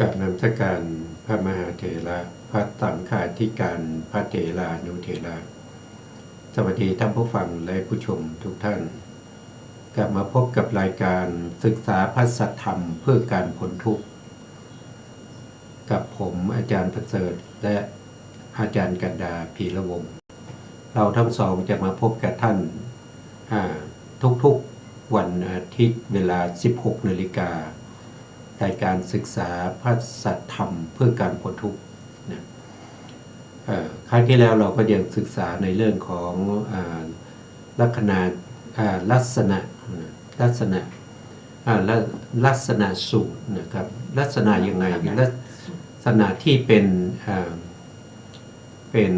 กับนมัสการพระมหาเถระพระสังฆาธิการพระเถรานุเถระสวัสดีท่านผู้ฟังและผู้ชมทุกท่านกลับมาพบกับรายการศึกษาพระสัทธรรมเพื่อการพ้นทุกข์กับผมอาจารย์ประเสริฐและอาจารย์กันดาพีระวงศ์เราทั้งสองจะมาพบกับท่านทุกๆวันอาทิตย์เวลา 16 นาฬิการายการศึกษาพระสัทธรรมเพื่อการพ้นทุกข์ครั้งที่แล้วเราก็ยังศึกษาในเรื่องของลักษณะสูตรนะครับลักษณะยังไงลักษณะที่เป็น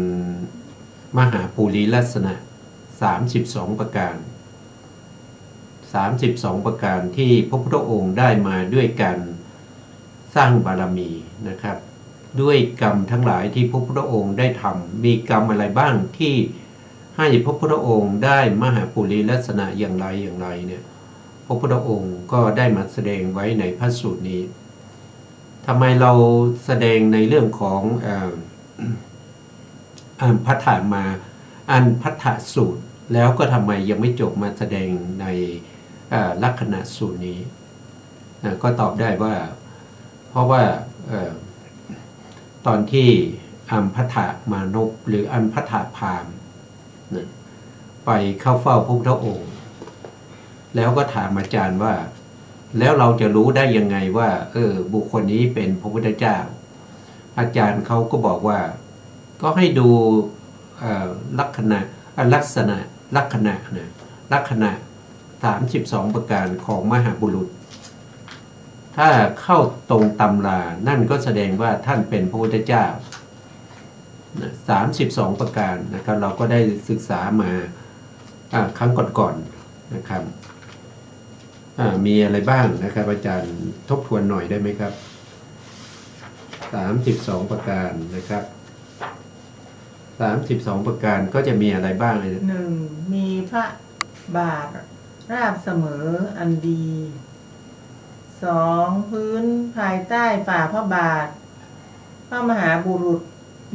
มหาปุริลักษณะ32ประการที่พระพุทธองค์ได้มาด้วยการสร้างบารมีนะครับด้วยกรรมทั้งหลายที่พระพุทธองค์ได้ทำมีกรรมอะไรบ้างที่ให้พระพุทธองค์ได้มหาปุริลักษณะอย่างไรเนี่ยพระพุทธองค์ก็ได้มาแสดงไว้ในพระสูตรนี้ทำไมเราแสดงในเรื่องของอันพัทธสูตรแล้วก็ทำไมยังไม่จบมาแสดงในลักษณะสูตรนี้ก็ตอบได้ว่าเพราะว่าตอนที่อัมพัทธมานพหรืออัมพัทธพราหมณ์ไปเข้าเฝ้าพระพุทธองค์แล้วก็ถามอาจารย์ว่าแล้วเราจะรู้ได้ยังไงว่าบุคคลนี้เป็นพระพุทธเจ้าอาจารย์เขาก็บอกว่าก็ให้ดูลักษณะ32ประการของมหาบุรุษถ้าเข้าตรงตำรานั่นก็แสดงว่าท่านเป็นพระพุทธเจ้า32ประการนะครับเราก็ได้ศึกษามาครั้งก่อนๆนะครับมีอะไรบ้างนะครับอาจารย์ทบทวนหน่อยได้ไหมครับ32ประการนะครับ32ประการก็จะมีอะไรบ้าง1. มีพระบาทราบเสมออันดี 2. พื้นภายใต้ฝ่าพระบาทพระมหาบุรุษ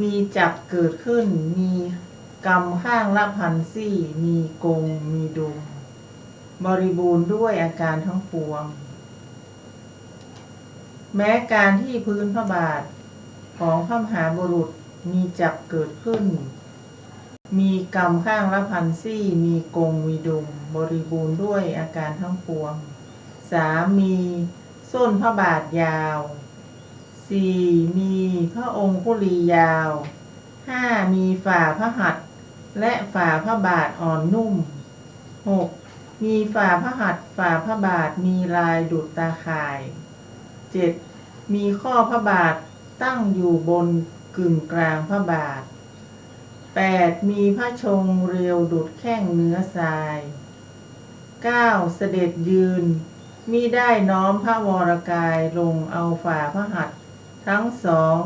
มีจักเกิดขึ้นมีกรรมข้างละพันซี่มีกงมีดุมบริบูรณ์ด้วยอาการทั้งปวงแม้การที่พื้นพระบาทของพระมหาบุรุษมีจักเกิดขึ้นมีกรรมข้างละพันซี่มีกงมีดุมบริบูรณ์ด้วยอาการทั้งปวง 3. มีส้นพระบาทยาว 4. มีพระองคุลียาว 5. มีฝ่าพระหัตถ์และฝ่าพระบาทอ่อนนุ่ม 6. มีฝ่าพระหัตถ์ฝ่าพระบาทมีลายดุจตาข่าย 7. มีข้อพระบาทตั้งอยู่บนกึ่งกลางพระบาท 8. มีพระชงเรียวดุจแข้งเนื้อทราย 9. เสด็จยืนมิได้น้อมพระวรกายลงเอาฝ่าพระหัตถ์ทั้งสอง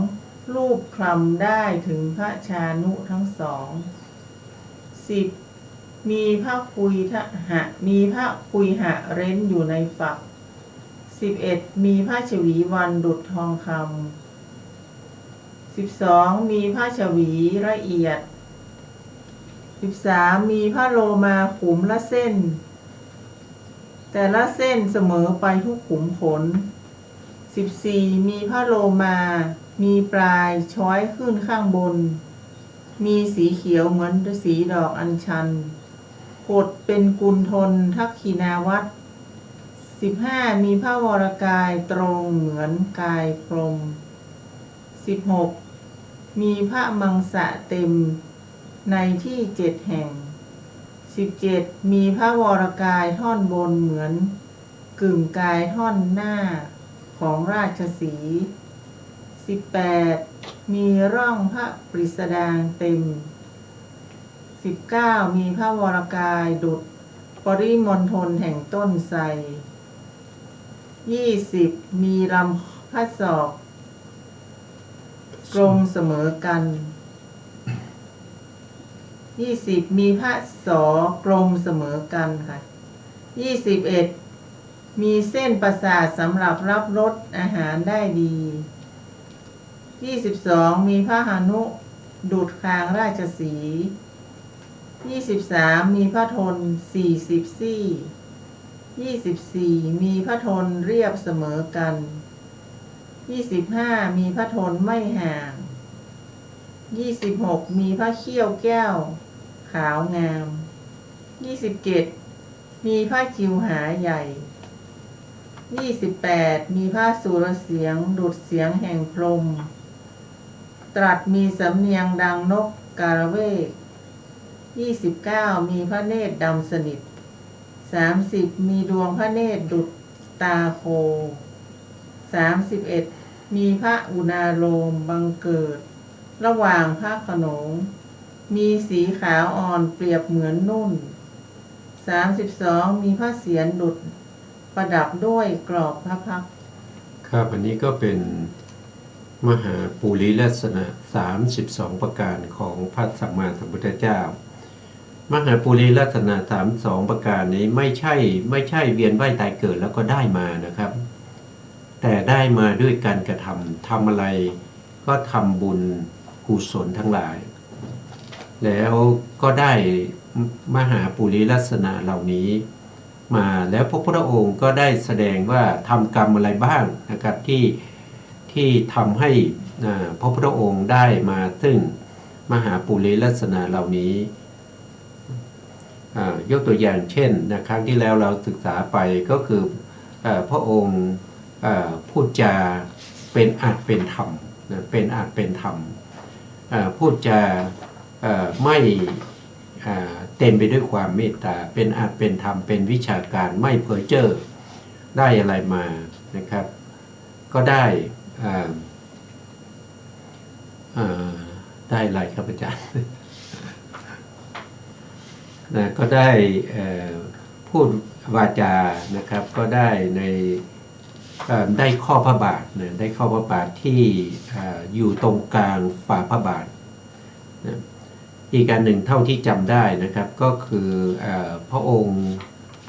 รูปคลำได้ถึงพระชานุทั้งสอง 10. มีพระคุยหะเร้นอยู่ในฝัก 11. มีพระฉวีวันดุจทองคำ 12. มีพระฉวีละเอียด 13. มีพระโลมาขุมละเส้นแต่ละเส้นเสมอไปทุกขุมขน 14. มีพระโลมามีปลายช้อยขึ้นข้างบนมีสีเขียวเหมือนสีดอกอัญชันขดเป็นกุลทนทักขินาวัตร 15. มีพระวรกายตรงเหมือนกายพรหม 16. มีพระมังสะเต็มในที่7แห่ง 17. มีพระวรกายท่อนบนเหมือนกึ่งกายท่อนหน้าของราชสีห์ 18. มีร่องพระปริสดางเต็ม 19. มีพระวรกายดุจปริมณฑลแห่งต้นไทร 20. มีลำพระศอกตรงเสมอกัน 20. มีพระศอกตรงเสมอกันค่ะ 21. มีเส้นประสาทสำหรับรับรสอาหารได้ดี 22. มีพหนุดุจคางราชสีห์ 23. มีพระทน40 ซี่ 24. มีพระทนเรียบเสมอกัน 25. มีพระทนไม่ห่าง 26. มีพระเขี้ยวแก้วขาวงาม 27. มีพระจิวหาใหญ่ 28. มีพระสุรเสียงดุจเสียงแห่งพรหมตรัสมีสำเนียงดังนกกาละเวก 29. มีพระเนตรดำสนิท 30. มีดวงพระเนตรดุจตาโค 31. มีพระอุณาโลมบังเกิดระหว่างพระโขนงมีสีขาวอ่อนเปรียบเหมือนนุ่น 32. มีพระเศียรดุจประดับด้วยกรอบพระพักตร์ ครับอันนี้ก็เป็นมหาปุริลักษณะ32ประการของพระสัมมาสัมพุทธเจ้ามหาปุริลักษณะ32ประการนี้ไม่ใช่เวียนว่ายตายเกิดแล้วก็ได้มานะครับแต่ได้มาด้วยการกระทำอะไรก็ทำบุญกุศลทั้งหลายแล้วก็ได้มหาปุริลักษณะเหล่านี้มาแล้วพระพุทธองค์ก็ได้แสดงว่าทำกรรมอะไรบ้างนะครับที่ทำให้พระพุทธองค์ได้มาซึ่งมหาปุริลักษณะเหล่านี้ยกตัวอย่างเช่นนะครั้งที่แล้วเราศึกษาไปก็คือพระองค์พูดจาเป็นอาจเป็นธรรมเป็นอาจเป็นธรรมพูดจาไม่เต็มไปด้วยความเมตตาเป็นอาจเป็นธรรมเป็นวิชาการไม่เพ้อเจ้อได้อะไรมานะครับก็ได้ได้อะไรครับอาจารย์นะก็ได้พูดวาจานะครับก็ได้ในได้ข้อพระบาทนะได้ข้อพระบาทที่อยู่ตรงกลางฝ่าพระบาทนะอีกการหนึ่งเท่าที่จำได้นะครับก็คือพระองค์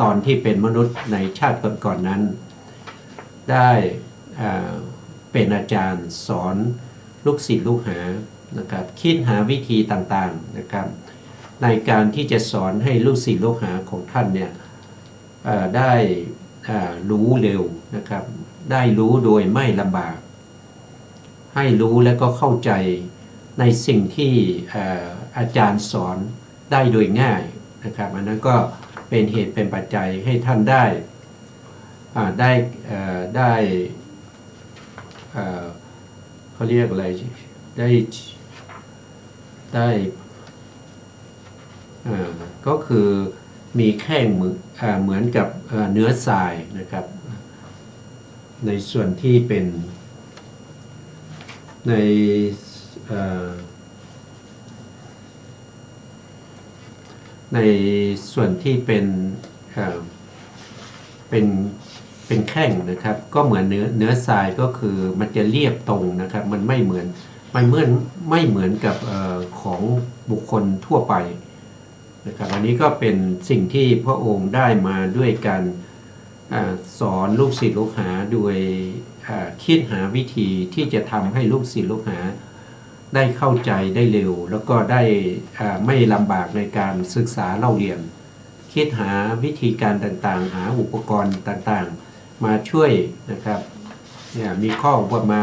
ตอนที่เป็นมนุษย์ในชาติก่อนๆนั้นได้เป็นอาจารย์สอนลูกศิษย์ลูกหานะครับคิดหาวิธีต่างๆนะครับในการที่จะสอนให้ลูกศิษย์ลูกหาของท่านเนี่ยได้รู้เร็วนะครับได้รู้โดยไม่ลำบากให้รู้และก็เข้าใจในสิ่งที่อาจารย์สอนได้โดยง่ายนะครับอันนั้นก็เป็นเหตุเป็นปัจจัยให้ท่านได้เขาเรียกอะไรได้ก็คือมีแข้งเหมือนกับเนื้อทรายนะครับในส่วนที่เป็นในส่วนที่เป็นแข้งนะครับก็เหมือนเนื้อทรายก็คือมันจะเรียบตรงนะครับมันไม่เหมือนกับของบุคคลทั่วไปนะครับอันนี้ก็เป็นสิ่งที่พระองค์ได้มาด้วยการสอนลูกศิษย์ลูกหาโดยคิดหาวิธีที่จะทำให้ลูกศิษย์ลูกหาได้เข้าใจได้เร็วแล้วก็ได้ไม่ลำบากในการศึกษาเล่าเรียนคิดหาวิธีการต่างๆหาอุปกรณ์ต่างๆมาช่วยนะครับเนี่ยมีข้ออุปมา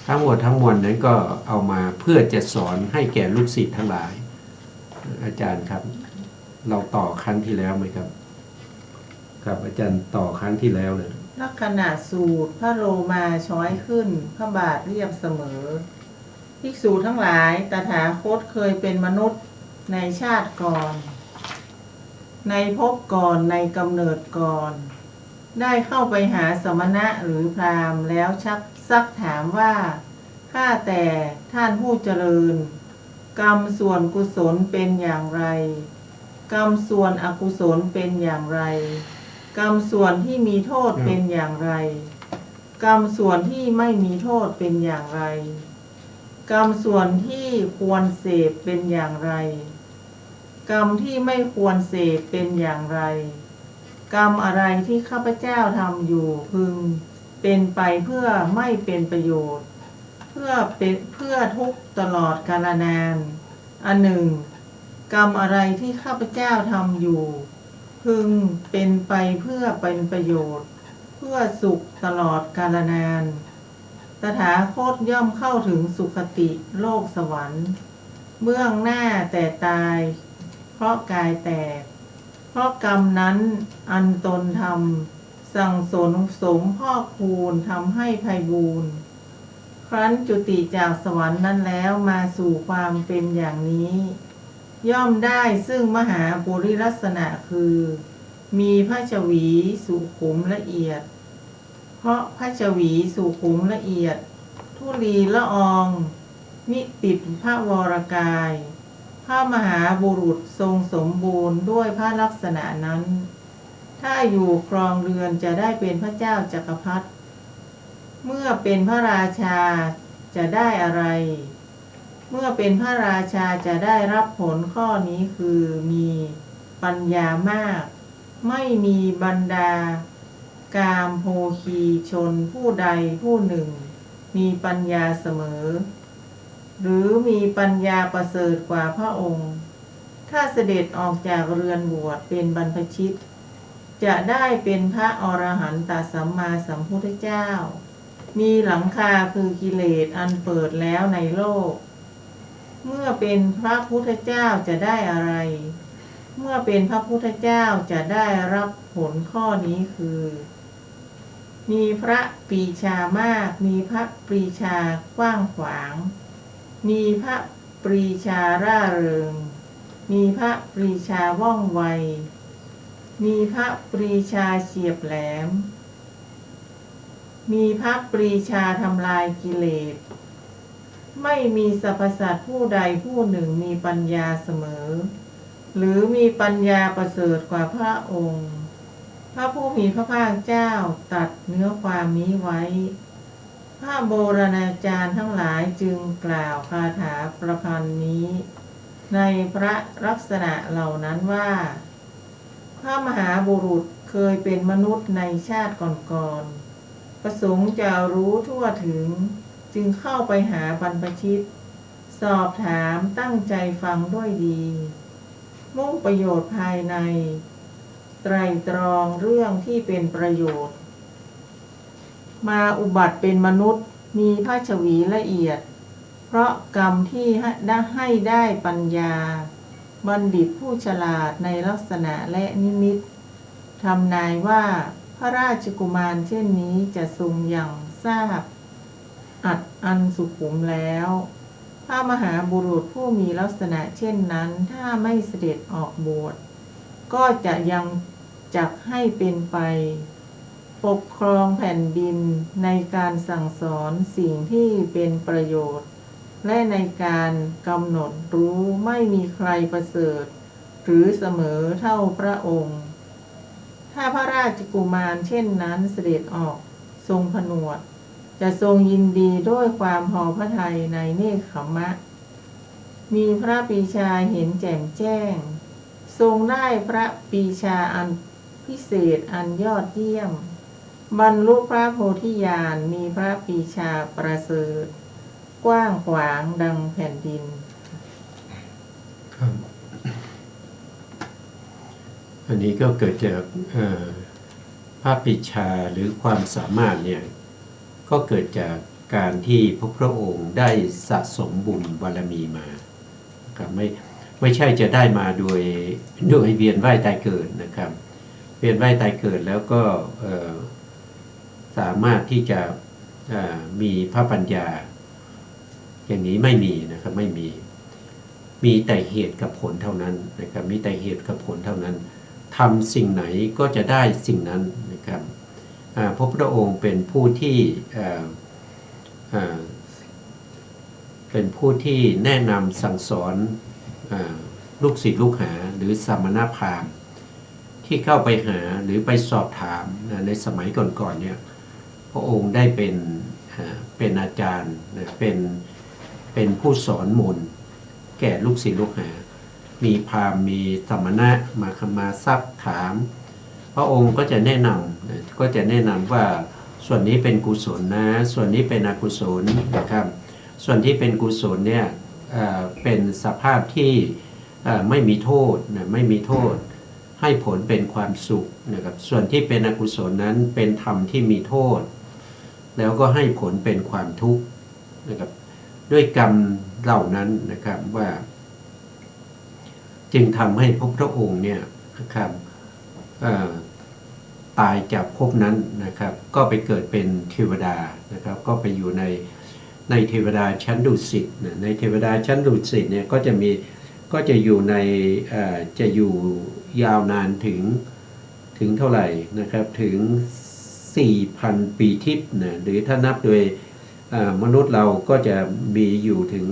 ทั้งหมดทั้งมวลนั้นก็เอามาเพื่อจะสอนให้แก่ลูกศิษย์ทั้งหลายอาจารย์ครับเราต่อครั้งที่แล้วไหมครับครับอาจารย์ต่อครั้งที่แล้วเลยลักษณะสูตรพระโลมาช้อยขึ้นพระบาทเรียบเสมอภิกษุทั้งหลายตถาคตเคยเป็นมนุษย์ในชาติก่อนในภพก่อนในกำเนิดก่อนได้เข้าไปหาสมณะหรือพราหมณ์แล้วซักถามว่าข้าแต่ท่านผู้เจริญกรรมส่วนกุศลเป็นอย่างไรกรรมส่วนอกุศลเป็นอย่างไรกรรมส่วนที่มีโทษเป็นอย่างไรกรรมส่วนที่ไม่มีโทษเป็นอย่างไรกรรมส่วนที่ควรเสพเป็นอย่างไรกรรมที่ไม่ควรเสพเป็นอย่างไร กรรมอะไรที่ข้าพเจ้าทำอยู่พึงเป็นไปเพื่อไม่เป็นประโยชน์เพื่อทุกข์ตลอดกาลนานอันหนึ่งกรรมอะไรที่ข้าพเจ้าทำอยู่พึงเป็นไปเพื่อเป็นประโยชน์เพื่อสุขตลอดกาลนานตถาคตย่อมเข้าถึงสุคติโลกสวรรค์เบื้องหน้าแต่ตายเพราะกายแตกเพราะกรรมนั้นอันตนทำสั่งสมพอกพูนทำให้ไพบูรณ์ครั้นจุติจากสวรรค์นั้นแล้วมาสู่ความเป็นอย่างนี้ย่อมได้ซึ่งมหาปุริลักษณะคือมีพระชวีสุขุมละเอียดเพราะพระชวีสุขุมละเอียดธุลีละอองมิติดพระวรกายพระมหาบุรุษทรงสมบูรณ์ด้วยพระลักษณะนั้นถ้าอยู่ครองเรือนจะได้เป็นพระเจ้าจักรพรรดิเมื่อเป็นพระราชาจะได้อะไรเมื่อเป็นพระราชาจะได้รับผลข้อนี้คือมีปัญญามากไม่มีบรรดากามโภคีชนผู้ใดผู้หนึ่งมีปัญญาเสมอหรือมีปัญญาประเสริฐกว่าพระองค์ถ้าเสด็จออกจากเรือนบวชเป็นบรรพชิตจะได้เป็นพระอรหันตสัมมาสัมพุทธเจ้ามีหลังคาคือกิเลสอันเปิดแล้วในโลกเมื่อเป็นพระพุทธเจ้าจะได้อะไรเมื่อเป็นพระพุทธเจ้าจะได้รับผลข้อนี้คือมีพระปรีชามากมีพระปรีชากว้างขวางมีพระปรีชาร่าเริงมีพระปรีชาว่องไวมีพระปรีชาเฉียบแหลมมีพระปรีชาทำลายกิเลสไม่มีสรรพสัตว์ผู้ใดผู้หนึ่งมีปัญญาเสมอหรือมีปัญญาประเสริฐกว่าพระองค์พระผู้มีพระภาคเจ้าตรัสเนื้อความนี้ไว้พระโบราณอาจารย์ทั้งหลายจึงกล่าวคาถาประพันธ์นี้ในพระลักษณะเหล่านั้นว่าพระมหาบุรุษเคยเป็นมนุษย์ในชาติก่อนๆประสงค์จะรู้ทั่วถึงจึงเข้าไปหาบรรพชิตสอบถามตั้งใจฟังด้วยดีมุ่งประโยชน์ภายในไตร่ตรองเรื่องที่เป็นประโยชน์มาอุบัติเป็นมนุษย์มีพระชวีละเอียดเพราะกรรมที่ให้ได้ปัญญาบัณฑิตผู้ฉลาดในลักษณะและนิมิตทำนายว่าพระราชกุมารเช่นนี้จะทรงอย่างทราบอันสุขุมแล้วพระมหาบุรุษผู้มีลักษณะเช่นนั้นถ้าไม่เสด็จออกบวชก็จะยังจักให้เป็นไปปกครองแผ่นดินในการสั่งสอนสิ่งที่เป็นประโยชน์และในการกำหนดรู้ไม่มีใครประเสริฐหรือเสมอเท่าพระองค์ถ้าพระราชกุมารเช่นนั้นเสด็จออกทรงผนวดจะทรงยินดีด้วยความพอพระทัยในเนกขัมมะมีพระปรีชาเห็นแจ่มแจ้งทรงได้พระปรีชาอันพิเศษอันยอดเยี่ยมบรรลุพระโพธิญาณมีพระปรีชาประเสริฐกว้างขวางดังแผ่นดินครับอันนี้ก็เกิดจากพระปรีชาหรือความสามารถเนี่ยก็เกิดจากการที่พระองค์ได้สะสมบุญบารมีมาครับไม่ใช่จะได้มาโดยเวียนว่ายตายเกิดนะครับเวียนว่ายตายเกิดแล้วก็สามารถที่จะมีพระปัญญาอย่างนี้ไม่มีนะครับไม่มีแต่เหตุกับผลเท่านั้นนะครับมีแต่เหตุกับผลเท่านั้นทำสิ่งไหนก็จะได้สิ่งนั้นนะครับพระพุทธองค์เป็นผู้ที่แนะนำสั่งสอนลูกศิษย์ลูกหาหรือสมณพราหมณ์ที่เข้าไปหาหรือไปสอบถามในสมัยก่อนๆเนี่ยพระองค์ได้เป็นอาจารย์เป็นผู้สอนมนต์แก่ลูกศิษย์ลูกหามีพราหมณ์มีสมณะมาซักถามพ ระองค์ก็จะแนะนำว่าส่วนนี้เป็นกุศลนะส่วนนี้เป็นอกุศลนะครับส่วนที่เป็นกุศลเนี่ยเป็นสภาพที่ไม่มีโทษนะไม่มีโทษให้ผลเป็นความสุขนะครับส่วนที่เป็นอกุศลนั้นเป็นธรรมที่มีโทษแล้วก็ให้ผลเป็นความทุกข์นะครับด้วยกรรมเหล่านั้นนะครับว่าจึงทำให้พระพุทธองค์เนี่ยนะครับตายจากภพนั้นนะครับก็ไปเกิดเป็นเทวดานะครับก็ไปอยู่ในเทวดาชั้นดุสิตในเทวดาชั้นดุสิตเนี่ยก็จะอยู่ในจะอยู่ยาวนานถึงเท่าไหร่นะครับถึง 4,000 ปีทิพย์นะหรือถ้านับโดยมนุษย์เราก็จะมีอยู่ถึง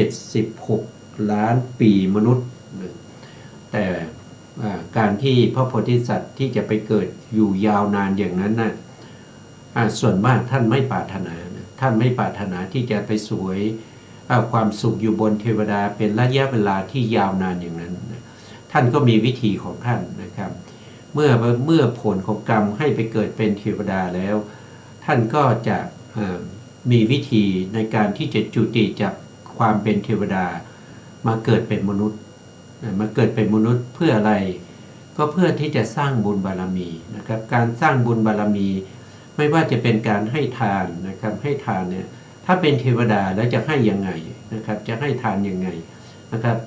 576 ล้านปีมนุษย์แต่การที่พระโพธิสัตว์ที่จะไปเกิดอยู่ยาวนานอย่างนั้นนะส่วนมากท่านไม่ปรารถนาท่านไม่ปรารถนาที่จะไปสวยความสุขอยู่บนเทวดาเป็นระยะเวลาที่ยาวนานอย่างนั้นท่านก็มีวิธีของท่านนะครับเมื่อผลของกรรมให้ไปเกิดเป็นเทวดาแล้วท่านก็จะมีวิธีในการที่จะจุติจากความเป็นเทวดามาเกิดเป็นมนุษย์มาเกิดเป็นมนุษย์เพื่ออะไรก็เพื่อที่จะสร้างบุญบารมีนะครับการสร้างบุญบารมีไม่ว่าจะเป็นการให้ทานนะครับให้ทานเนี่ยถ้าเป็นเทวดาแล้วจะให้ยังไงนะครับจะให้ทานยังไงนะครับ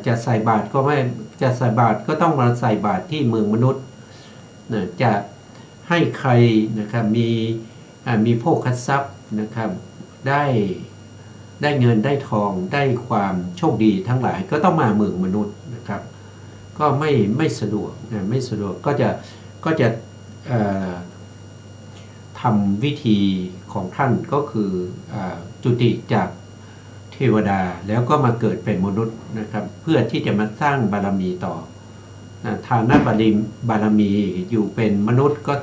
จะใส่บาตรก็ไม่จะใส่บาตรก็ต้องมาใส่บาตรที่เมืองมนุษย์จะให้ใครนะครับมีโภคทรัพย์นะครับได้เงินได้ทองได้ความโชคดีทั้งหลายก็ต้องมาเมืองมนุษย์นะครับก็ไม่สะดวกไม่สะดวกก็จะทำวิธีของท่านก็คือจุติจากเทวดาแล้วก็มาเกิดเป็นมนุษย์นะครับเพื่อที่จะมาสร้างบารมีต่อฐานะบารมีอยู่เป็นมนุษย์ก็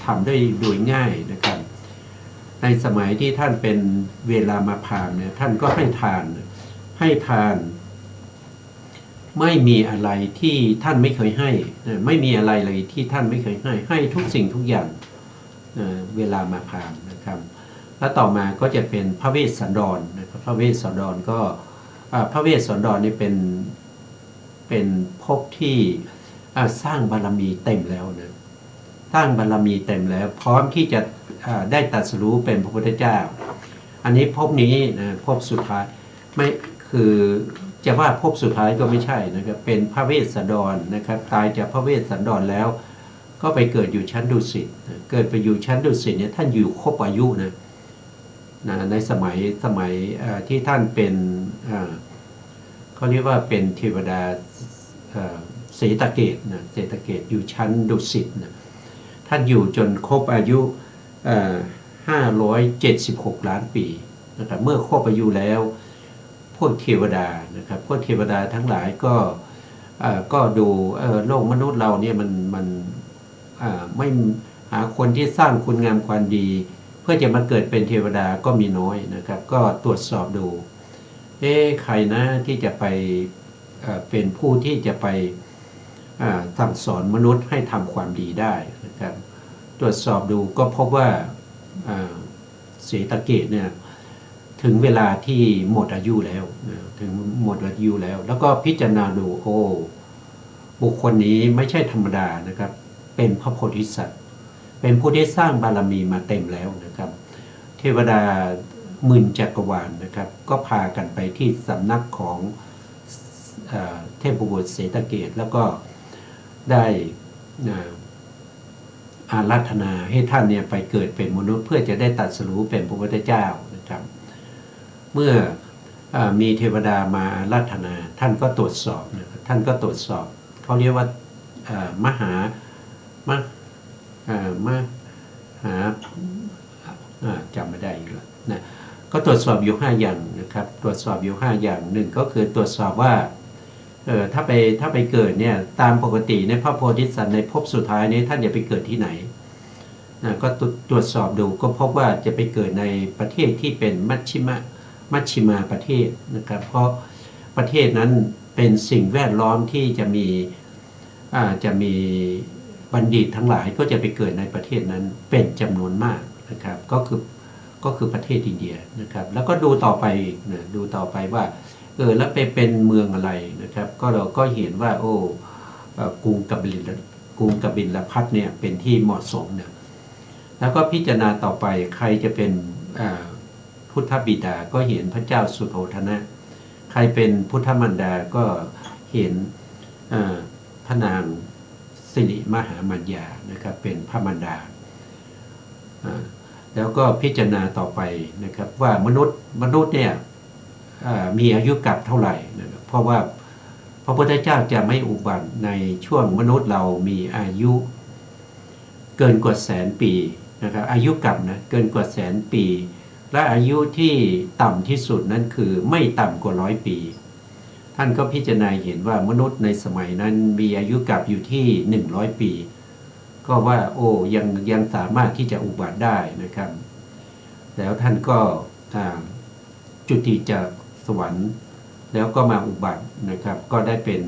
ทำได้โดยง่ายนะครับในสมัยที่ท่านเป็นเวลามาพามเนี่ยท่านก็ให้ทานไม่มีอะไรที่ท่านไม่เคยให้ไม่มีอะไรเลยที่ท่านไม่เคยให้ทุกสิ่งทุกอย่างเวลามาพามนะครับแล้วต่อมาก็จะเป็นพระเวสสันดรนะครับพระเวสสันดรก็พระเวสสันดรนี่เป็นภพที่สร้างบารมีเต็มแล้วนะสร้างบารมีเต็มแล้วพร้อมที่จะได้ตรัสรู้เป็นพระพุทธเจ้าอันนี้ภพนี้นะภพสุดท้ายไม่คือจะว่าภพสุดท้ายก็ไม่ใช่นะครับเป็นพระเวสสันดรนะครับตายจากพระเวสสันดรแล้วก็ไปเกิดอยู่ชั้นดุสิตเกิดไปอยู่ชั้นดุสิตเนี่ยท่านอยู่ครบอายุนะในสมัยที่ท่านเป็นเขาเรียกว่าเป็นเทวดาเศรษฐเกตนะเศรษฐเกตอยู่ชั้นดุสิตนะท่านอยู่จนครบอายุ576 ล้านปีนะครับเมื่อครบอายุแล้วพวกเทวดานะครับพวกเทวดาทั้งหลายก็ดูโลกมนุษย์เราเนี่ยมันไม่หาคนที่สร้างคุณงามความดีเพื่อจะมาเกิดเป็นเทวดาก็มีน้อยนะครับก็ตรวจสอบดูใครนะที่จะไปเป็นผู้ที่จะไปสั่งสอนมนุษย์ให้ทำความดีได้นะครับตรวจสอบดูก็พบว่าเศรษฐเกตเนี่ยถึงเวลาที่หมดอายุแล้วถึงหมดอายุแล้วก็พิจารณาดูบุคคลนี้ไม่ใช่ธรรมดานะครับเป็นพระโพธิสัตว์เป็นผู้ที่สร้างบารมีมาเต็มแล้วนะครับเทวดาหมื่นจักรวาลนะครับก็พากันไปที่สำนักของเทพบุตรเศรษฐเกตแล้วก็ได้อาราธนาให้ท่านเนี่ยไปเกิดเป็นมนุษย์เพื่อจะได้ตรัสรู้เป็นพระพุทธเจ้านะครับเมื่อมีเทวดามาอาราธนาท่านก็ตรวจสอบนะครับท่านก็ตรวจสอบเขาเรียกว่ามหาจำไม่ได้อีกแล้วนะก็ตรวจสอบอยู่5อย่างนะครับตรวจสอบอยู่5อย่างหนึ่งก็คือตรวจสอบว่าถ้าไปเกิดเนี่ยตามปกติในพระโพธิสัตว์ในภพสุดท้ายนี้ท่านจะไปเกิดที่ไหนก็ตรวจสอบดูก็พบว่าจะไปเกิดในประเทศที่เป็นมัชชิมาประเทศนะครับเพราะประเทศนั้นเป็นสิ่งแวดล้อมที่จะมี จะมีบัณฑิตทั้งหลายก็จะไปเกิดในประเทศนั้นเป็นจำนวนมากนะครับก็คือประเทศอินเดียนะครับแล้วก็ดูต่อไปนะดูต่อไปว่าแล้วไปเป็นเมืองอะไรนะครับก็เราก็เห็นว่ากรุงกบิลพัทเนี่ยเป็นที่เหมาะสมเนี่ยแล้วก็พิจารณาต่อไปใครจะเป็นพุทธบิดาก็เห็นพระเจ้าสุโธทนะใครเป็นพุทธมารดาก็เห็นพระนางสิริมหามัญญานะครับเป็นพระมารดาแล้วก็พิจารณาต่อไปนะครับว่ามนุษย์เนี่ยมีอายุกัปเท่าไหร่นะครับเพราะว่าพระพุทธเจ้าจะไม่อุบัติในช่วงมนุษย์เรามีอายุเกินกว่าแสนปีนะครับอายุกัปนะเกินกว่าแสนปีและอายุที่ต่ำที่สุดนั้นคือไม่ต่ำกว่า100 ปีท่านก็พิจารณาเห็นว่ามนุษย์ในสมัยนั้นมีอายุกัปอยู่ที่100 ปีก็ว่ายังสามารถที่จะอุบัติได้นะครับแล้วท่านก็จุติจากสวรรค์แล้วก็มาอุบัตินะครับก็ได้เป็น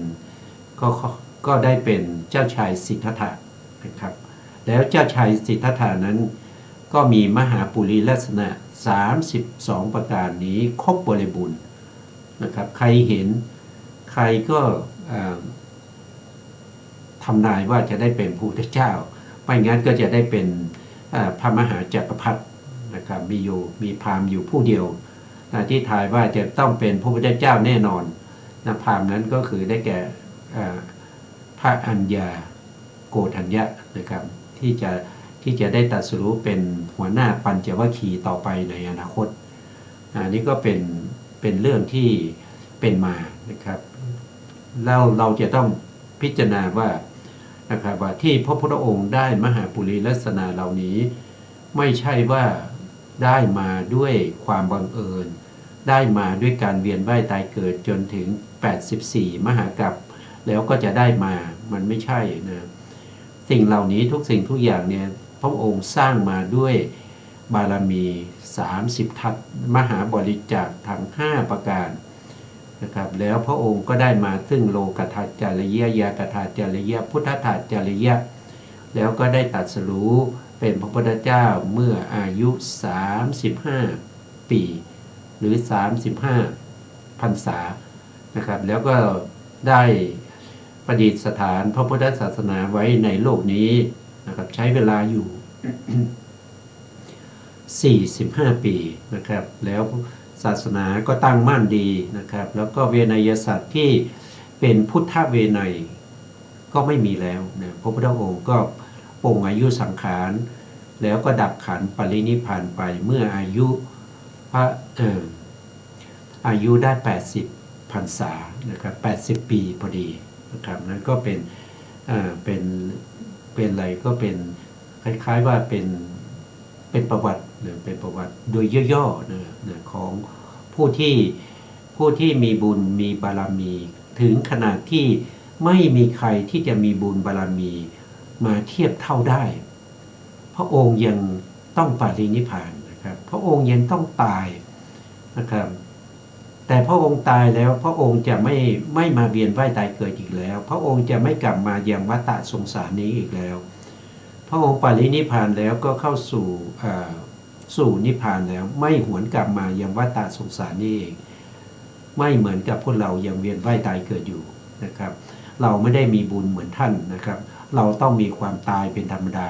เจ้าชายสิทธัตถะนะครับแล้วเจ้าชายสิทธัตถะนั้นก็มีมหาปุริลักษณะ32ประการนี้ครบบริบูรณ์นะครับใครเห็นใครก็ทำนายว่าจะได้เป็นพระพุทธเจ้าไม่งั้นก็จะได้เป็นพระมหาจักรพรรดินะครับมีพราหมณ์อยู่ผู้เดียวที่ทายว่าจะต้องเป็นพระพุทธเจ้าแน่นอนพราหมณ์นั้นก็คือได้แก่พระอัญญาโกฏัญญะนะครับที่จะได้ตรัสรู้เป็นหัวหน้าปัญจวัคคีย์ต่อไปในอนาคตนี่ก็เป็นเรื่องที่เป็นมานะครับเราจะต้องพิจารณาว่านะครับว่าที่พระพุทธองค์ได้มหาปุริลักษณะเหล่านี้ไม่ใช่ว่าได้มาด้วยความบังเอิญได้มาด้วยการเวียนว่ายตายเกิดจนถึง84มหากัปแล้วก็จะได้มามันไม่ใช่นะสิ่งเหล่านี้ทุกสิ่งทุกอย่างเนี่ยพระองค์สร้างมาด้วยบารมี30ทัศมหาบริจาคทั้ง5ประการนะครับแล้วพระองค์ก็ได้มาซึ่งโลกัฏฐจริยญากัฏฐจริยพุทธทัจริยแล้วก็ได้ตรัสรู้เป็นพระพุทธเจ้าเมื่ออายุ35ปีหรือ35พรรษานะครับแล้วก็ได้ประดิษฐานพระพุทธศาสนาไว้ในโลกนี้นะครับใช้เวลาอยู่45ปีนะครับแล้วศาสนาก็ตั้งมั่นดีนะครับแล้วก็เวไนยสัตว์ที่เป็นพุทธเวไนยก็ไม่มีแล้วนะพระพุทธองค์ก็ปลงอายุสังขารแล้วก็ดับขันปรินิพพานไปเมื่ออายุได้80พรรษานะครับ80ปีพอดีนะครับนั้นก็เป็นอะไรก็เป็นคล้ายๆว่าเป็นประวัติเป็นประวัติโดยย่อๆของผู้ที่มีบุญมีบารมีถึงขนาดที่ไม่มีใครที่จะมีบุญบารมีมาเทียบเท่าได้พระองค์ยังต้องปรินิพพานนะครับพระองค์ยังต้องตายนะครับแต่พระองค์ตายแล้วพระองค์จะไม่มาเวียนว่ายตายเกิดอีกแล้วพระองค์จะไม่กลับมายังวัฏสงสารนี้อีกแล้วพระองค์ปรินิพพานแล้วก็เข้าสู่นิพพานแล้วไม่หวนกลับมายังวัฏสงสารนี้เองไม่เหมือนกับพวกเรายังเวียนว่ายตายเกิดอยู่นะครับเราไม่ได้มีบุญเหมือนท่านนะครับเราต้องมีความตายเป็นธรรมดา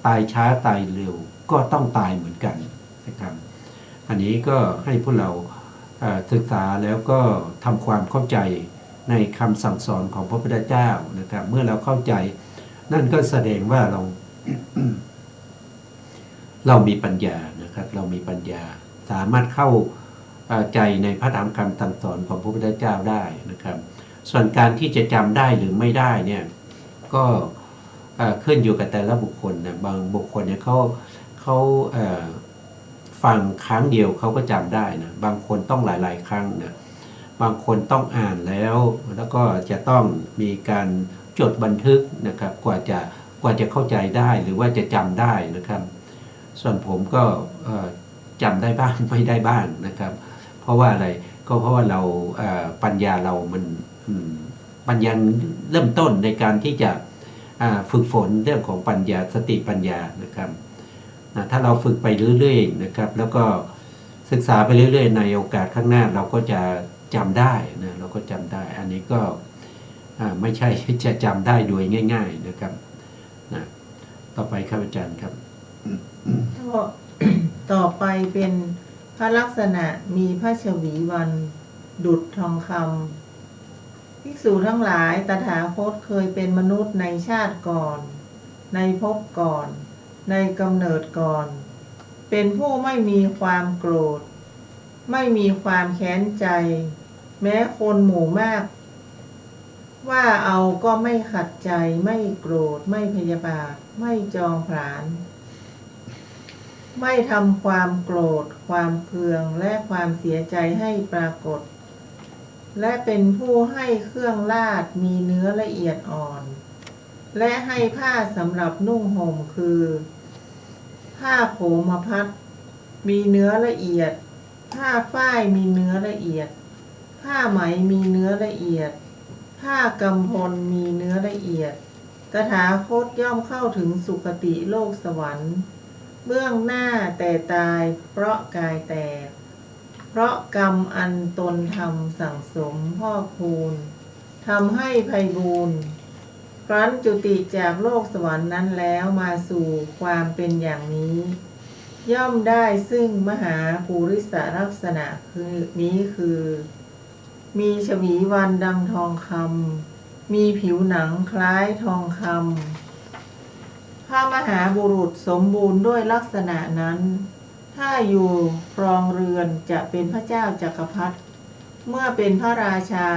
ตายช้าตายเร็วก็ต้องตายเหมือนกันนะครับอันนี้ก็ให้พวกเราศึกษาแล้วก็ทำความเข้าใจในคำสั่งสอนของพระพุทธเจ้านะครับเมื่อเราเข้าใจนั่นก็แสดงว่าเรามีปัญญานะครับเรามีปัญญาสามารถเข้าใจในพระธรรมคำสั่งสอนของพระพุทธเจ้าได้นะครับส่วนการที่จะจำได้หรือไม่ได้เนี่ยก็ขึ้นอยู่กับแต่ละบุคคลนะบางบุคคลเนี่ยเขาฟังครั้งเดียวเขาก็จำได้นะบางคนต้องหลายๆครั้งนะบางคนต้องอ่านแล้วก็จะต้องมีการจดบันทึกนะครับกว่าจะเข้าใจได้หรือว่าจะจำได้นะครับส่วนผมก็จำได้บ้างไม่ได้บ้างนะครับเพราะว่าอะไรก็เพราะว่าเราปัญญาเรามัน ปัญญาเริ่มต้นในการที่จะฝึกฝนเรื่องของปัญญาสติปัญญานะครับถ้าเราฝึกไปเรื่อยๆนะครับแล้วก็ศึกษาไปเรื่อยๆในโอกาสข้างหน้าเราก็จะจำได้นะเราก็จำได้อันนี้ก็ไม่ใช่จะจำได้โดยง่ายๆนะครับนะต่อไปครับอาจารย์ครับ ต่อไปเป็นพระลักษณะมีพระฉวีวันดุจทองคำภิกษุทั้งหลายตถาคตเคยเป็นมนุษย์ในชาติก่อนในภพก่อนในกำเนิดก่อนเป็นผู้ไม่มีความโกรธไม่มีความแค้นใจแม้คนหมู่มากว่าเอาก็ไม่ขัดใจไม่โกรธไม่พยาบาทไม่จองผลาญไม่ทำความโกรธความเคืองและความเสียใจให้ปรากฏและเป็นผู้ให้เครื่องลาดมีเนื้อละเอียดอ่อนและให้ผ้าสำหรับนุ่งห่มคือผ้าโขมพัสมีเนื้อละเอียดผ้าฝ้ายมีเนื้อละเอียดผ้าไหมมีเนื้อละเอียดผ้ากำพลมีเนื้อละเอียดตถาคตย่อมเข้าถึงสุคติโลกสวรรค์เบื้องหน้าแต่ตายเพราะกายแตกเพราะกรรมอันตนทำสั่งสมพอกพูนทำให้ไพบูลย์ครั้นจุติจากโลกสวรรค์นั้นแล้วมาสู่ความเป็นอย่างนี้ย่อมได้ซึ่งมหาภูริสลักษณะคือมีฉวีวันดังทองคำมีผิวหนังคล้ายทองคำพระมหาบุรุษสมบูรณ์ด้วยลักษณะนั้นถ้าอยู่ครองเรือนจะเป็นพระเจ้าจักรพรรดิเมื่อเป็นพระราชา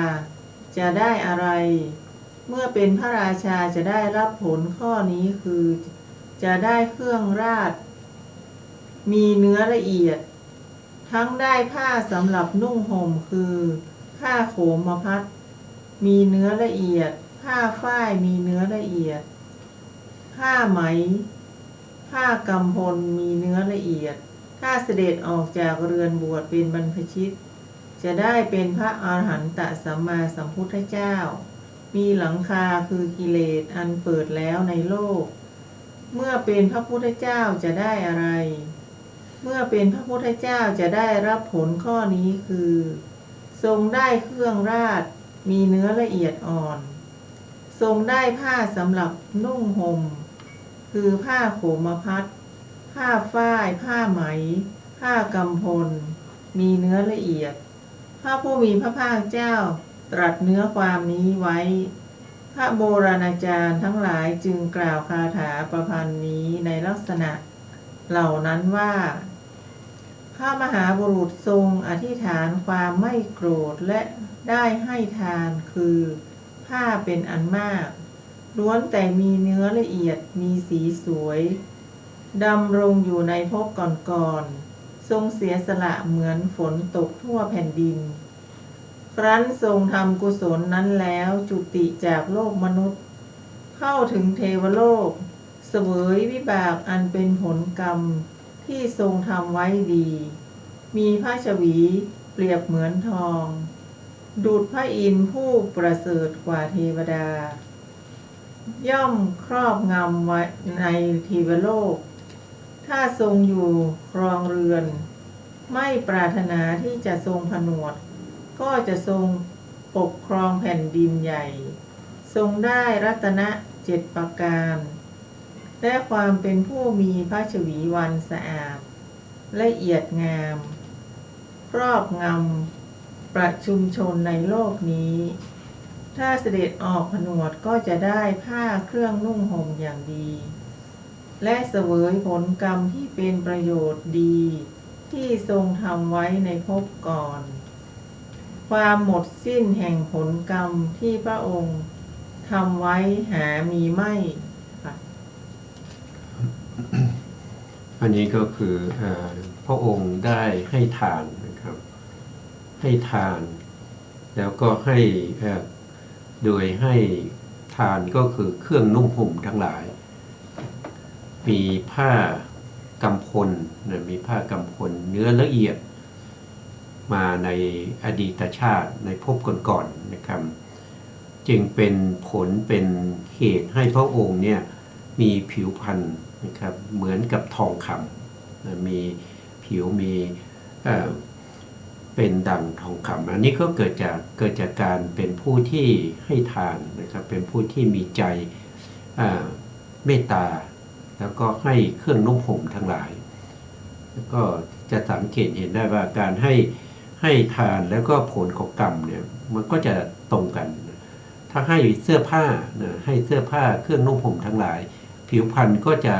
จะได้อะไรเมื่อเป็นพระราชาจะได้รับผลข้อนี้คือจะได้เครื่องราชมีเนื้อละเอียดทั้งได้ผ้าสำหรับนุ่งห่มคือผ้าโขมพัสมีเนื้อละเอียดผ้าฝ้ายมีเนื้อละเอียดผ้าไหมผ้ากำพลมีเนื้อละเอียดถ้าเสด็จออกจากเรือนบวชเป็นบรรพชิตจะได้เป็นพระอรหันตสัมมาสัมพุทธเจ้ามีหลังคาคือกิเลสอันเปิดแล้วในโลกเมื่อเป็นพระพุทธเจ้าจะได้อะไรเมื่อเป็นพระพุทธเจ้าจะได้รับผลข้อนี้คือทรงได้เครื่องราชมีเนื้อละเอียดอ่อนทรงได้ผ้าสำหรับนุ่งห่มคือผ้าโขมพัสผ้าฝ้ายผ้าไหมผ้ากำพลมีเนื้อละเอียดพระผู้มีพระภาคเจ้าตรัสเนื้อความนี้ไว้พระโบราณอาจารย์ทั้งหลายจึงกล่าวคาถาประพันธ์นี้ในลักษณะเหล่านั้นว่าพระมหาบุรุษทรงอธิษฐานความไม่โกรธและได้ให้ทานคือผ้าเป็นอันมากล้วนแต่มีเนื้อละเอียดมีสีสวยดำรงอยู่ในภพก่อนๆทรงเสียสละเหมือนฝนตกทั่วแผ่นดินครั้นทรงทำกุศลนั้นแล้วจุติจากโลกมนุษย์เข้าถึงเทวโลกเสวยวิบากอันเป็นผลกรรมที่ทรงทำไว้ดีมีพระฉวีเปรียบเหมือนทองดุจพระอินทร์ผู้ประเสริฐกว่าเทวดาย่อมครอบงำไว้ในเทวโลกถ้าทรงอยู่ครองเรือนไม่ปรารถนาที่จะทรงผนวดก็จะทรงปกครองแผ่นดินใหญ่ทรงได้รัตนะ7ประการและความเป็นผู้มีพระฉวีวันสะอาดละเอียดงามครอบงำประชุมชนในโลกนี้ถ้าเสด็จออกผนวดก็จะได้ผ้าเครื่องนุ่งห่มอย่างดีและเสวยผลกรรมที่เป็นประโยชน์ดีที่ทรงทำไว้ในภพก่อนความหมดสิ้นแห่งผลกรรมที่พระองค์ทำไว้หามีไม่ค่ะ อันนี้ก็คือพระองค์ได้ให้ทานนะครับให้ทานแล้วก็ให้โดยให้ทานก็คือเครื่องนุ่งห่มทั้งหลายมีผ้ากำพลนะมีผ้ากำพลเนื้อละเอียดมาในอดีตชาติในภพก่อนๆนะครับ จึงเป็นผลเป็นเหตุให้พระองค์เนี่ยมีผิวพรรณนะครับเหมือนกับทองคำมีผิวมีเป็นดังทองคำอันนี้ก็เกิดจากการเป็นผู้ที่ให้ทานนะครับเป็นผู้ที่มีใจเมตตาแล้วก็ให้เครื่องนุ่งห่มทั้งหลายแล้วก็จะสังเกตเห็นได้ว่าการให้ทานแล้วก็ผลของกรรมเนี่ยมันก็จะตรงกันถ้าให้เสื้อผ้านะให้เสื้อผ้าเครื่องนุ่งห่มทั้งหลายผิวพรรณก็จะ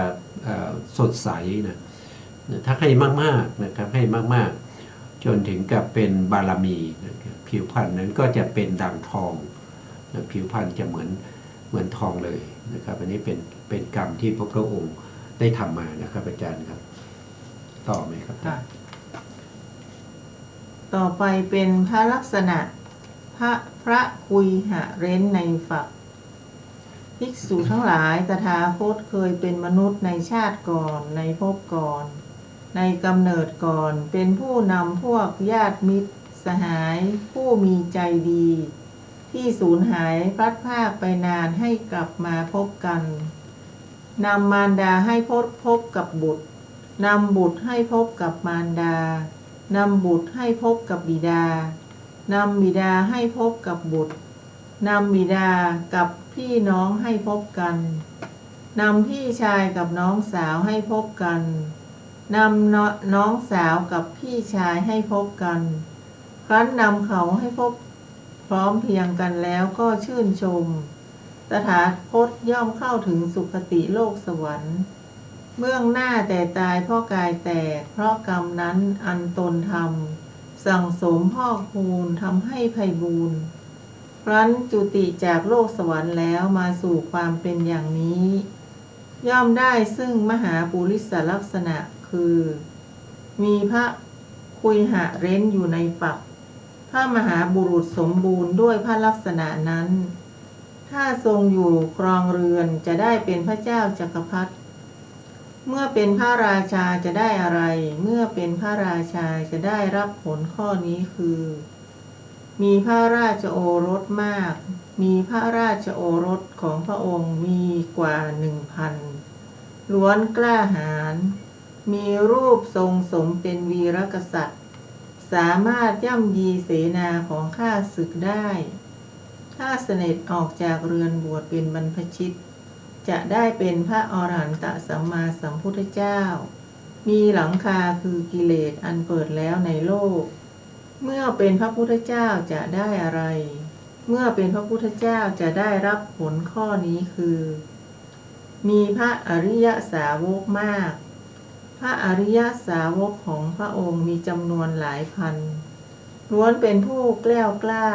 สดใสนะถ้าให้มากๆนะครับให้มากๆจนถึงกับเป็นบารมีนะครับผิวพรรณนั้นก็จะเป็นดั่งทองนะผิวพรรณจะเหมือนทองเลยนะครับอันนี้เป็นกรรมที่พระองค์ได้ทำมานะครับอาจารย์ครับต่อไหมครับต่อไปเป็นพระลักษณะพระคุยหะเร้นในฝักภิกษุทั้งหลายตถาคตเคยเป็นมนุษย์ในชาติก่อนในภพก่อนในกำเนิดก่อนเป็นผู้นำพวกญาติมิตรสหายผู้มีใจดีที่สูญหายพลัดพรากไปนานให้กลับมาพบกันนำมารดาให้พบกับบุตรนำบุตรให้พบกับมารดานำบุตรให้พบกับบิดานำบิดาให้พบกับบุตรนำบิดากับพี่น้องให้พบกันนำพี่ชายกับน้องสาวให้พบกันนำน้องสาวกับพี่ชายให้พบกันครั้นนำเขาให้พบพร้อมเพียงกันแล้วก็ชื่นชมตถาคตย่อมเข้าถึงสุคติโลกสวรรค์เบื้องหน้าแต่ตายเพราะกายแตกเพราะกรรมนั้นอันตนทำสั่งสมพอกพูนทำให้ไพบูลย์ครั้นจุติจากโลกสวรรค์แล้วมาสู่ความเป็นอย่างนี้ย่อมได้ซึ่งมหาปุริสลักษณะคือมีพระคุยหะเร้นอยู่ในฝักพระมหาบุรุษสมบูรณ์ด้วยพระลักษณะนั้นถ้าทรงอยู่ครองเรือนจะได้เป็นพระเจ้าจักรพรรดิเมื่อเป็นพระราชาจะได้อะไรเมื่อเป็นพระราชาจะได้รับผลข้อนี้คือมีพระราชโอรสมากมีพระราชโอรสของพระองค์มีกว่า 1,000 ล้วนกล้าหาญมีรูปทรงสมเป็นวีรกษัตริย์สามารถย่ำยีเสนาของข้าศึกได้ถ้าเสด็จออกจากเรือนบวชเป็นบรรพชิตจะได้เป็นพระอรหันตสัมมาสัมพุทธเจ้ามีหลังคาคือกิเลสอันเปิดแล้วในโลกเมื่อเป็นพระพุทธเจ้าจะได้อะไรเมื่อเป็นพระพุทธเจ้าจะได้รับผลข้อนี้คือมีพระอริยสาวกมากพระอริยสาวกของพระองค์มีจำนวนหลายพันล้วนเป็นผู้แกล้วกล้า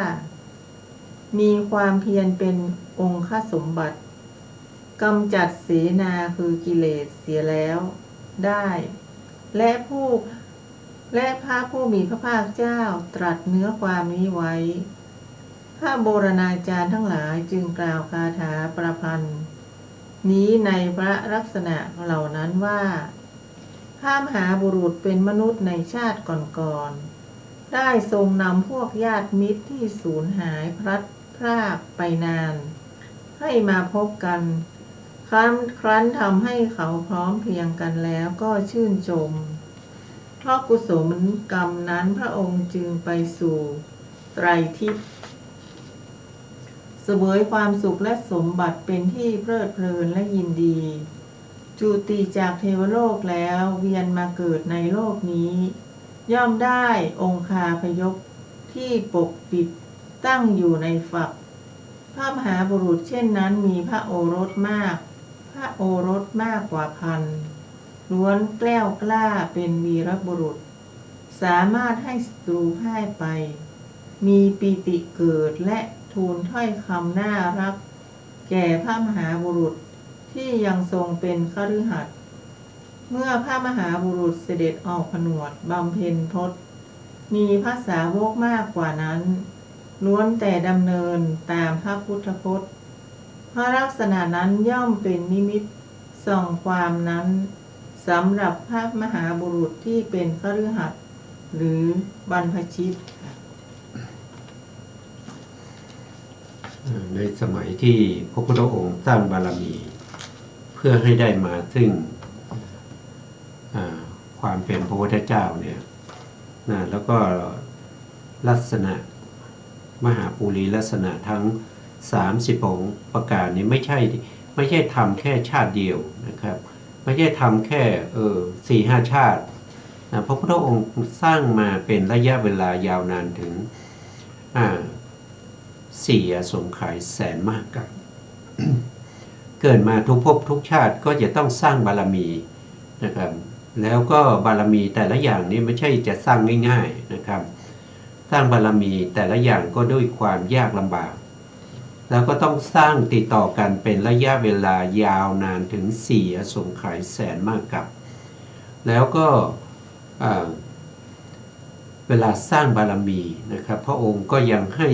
มีความเพียรเป็นองค์สมบัติกำจัดเสนาคือกิเลสเสียแล้วได้และพระผู้มีพระภาคเจ้าตรัสเนื้อความนี้ไว้พระโบราณอาจารย์ทั้งหลายจึงกล่าวคาถาประพันธ์นี้ในพระลักษณะเหล่านั้นว่าพระมหาบุรุษเป็นมนุษย์ในชาติก่อนๆได้ทรงนำพวกญาติมิตรที่สูญหายพลัดพรากไปนานให้มาพบกันครั้นทำให้เขาพร้อมเพรียงกันแล้วก็ชื่นชมเพราะกุศลกรรมนั้นพระองค์จึงไปสู่ไตรทิพย์เสวยความสุขและสมบัติเป็นที่เพลิดเพลินและยินดีจุติจากเทวโลกแล้วเวียนมาเกิดในโลกนี้ย่อมได้องคาพยพที่ปกปิดตั้งอยู่ในฝักพระมหาบุรุษเช่นนั้นมีพระโอรสมากพระโอรสมากกว่าพันล้วนแกล้วกล้าเป็นวีรบุรุษสามารถให้ศัตรูพ่ายไปมีปีติเกิดและทูลถ้อยคำน่ารักแก่พระมหาบุรุษที่ยังทรงเป็นคฤหัสถ์เมื่อพระมหาบุรุษเสด็จออกผนวดบำเพ็ญพจน์มีพระสาวกมากกว่านั้นล้วนแต่ดำเนินตามพระพุทธพจน์พระลักษณะนั้นย่อมเป็นนิมิตส่องความนั้นสำหรับพระมหาบุรุษที่เป็นคฤหัสถ์หรือบรรพชิต ในสมัยที่พระพุทธองค์สร้างบารมีเพื่อให้ได้มาซึ่งความเป็นพระพุทธเจ้าเนี่ยนะแล้วก็ลักษณะมหาปุรีลักษณะทั้ง30องค์ประการนี้ไม่ใช่ทำแค่ชาติเดียวนะครับไม่ใช่ทำแค่4-5 ชาตินะพระพุทธองค์สร้างมาเป็นระยะเวลายาวนานถึง4 อสงไขยแสนมากกับ เกิดมาทุกภพทุกชาติก็จะต้องสร้างบารมีนะครับแล้วก็บารมีแต่ละอย่างนี้ไม่ใช่จะสร้างง่ายๆนะครับสร้างบารมีแต่ละอย่างก็ด้วยความยากลำบากแล้วก็ต้องสร้างติดต่อกันเป็นระยะเวลายาวนานถึง4 อสงไขยแสนมากกับแล้วก็เวลาสร้างบารมีนะครับพระองค์ก็ยังให้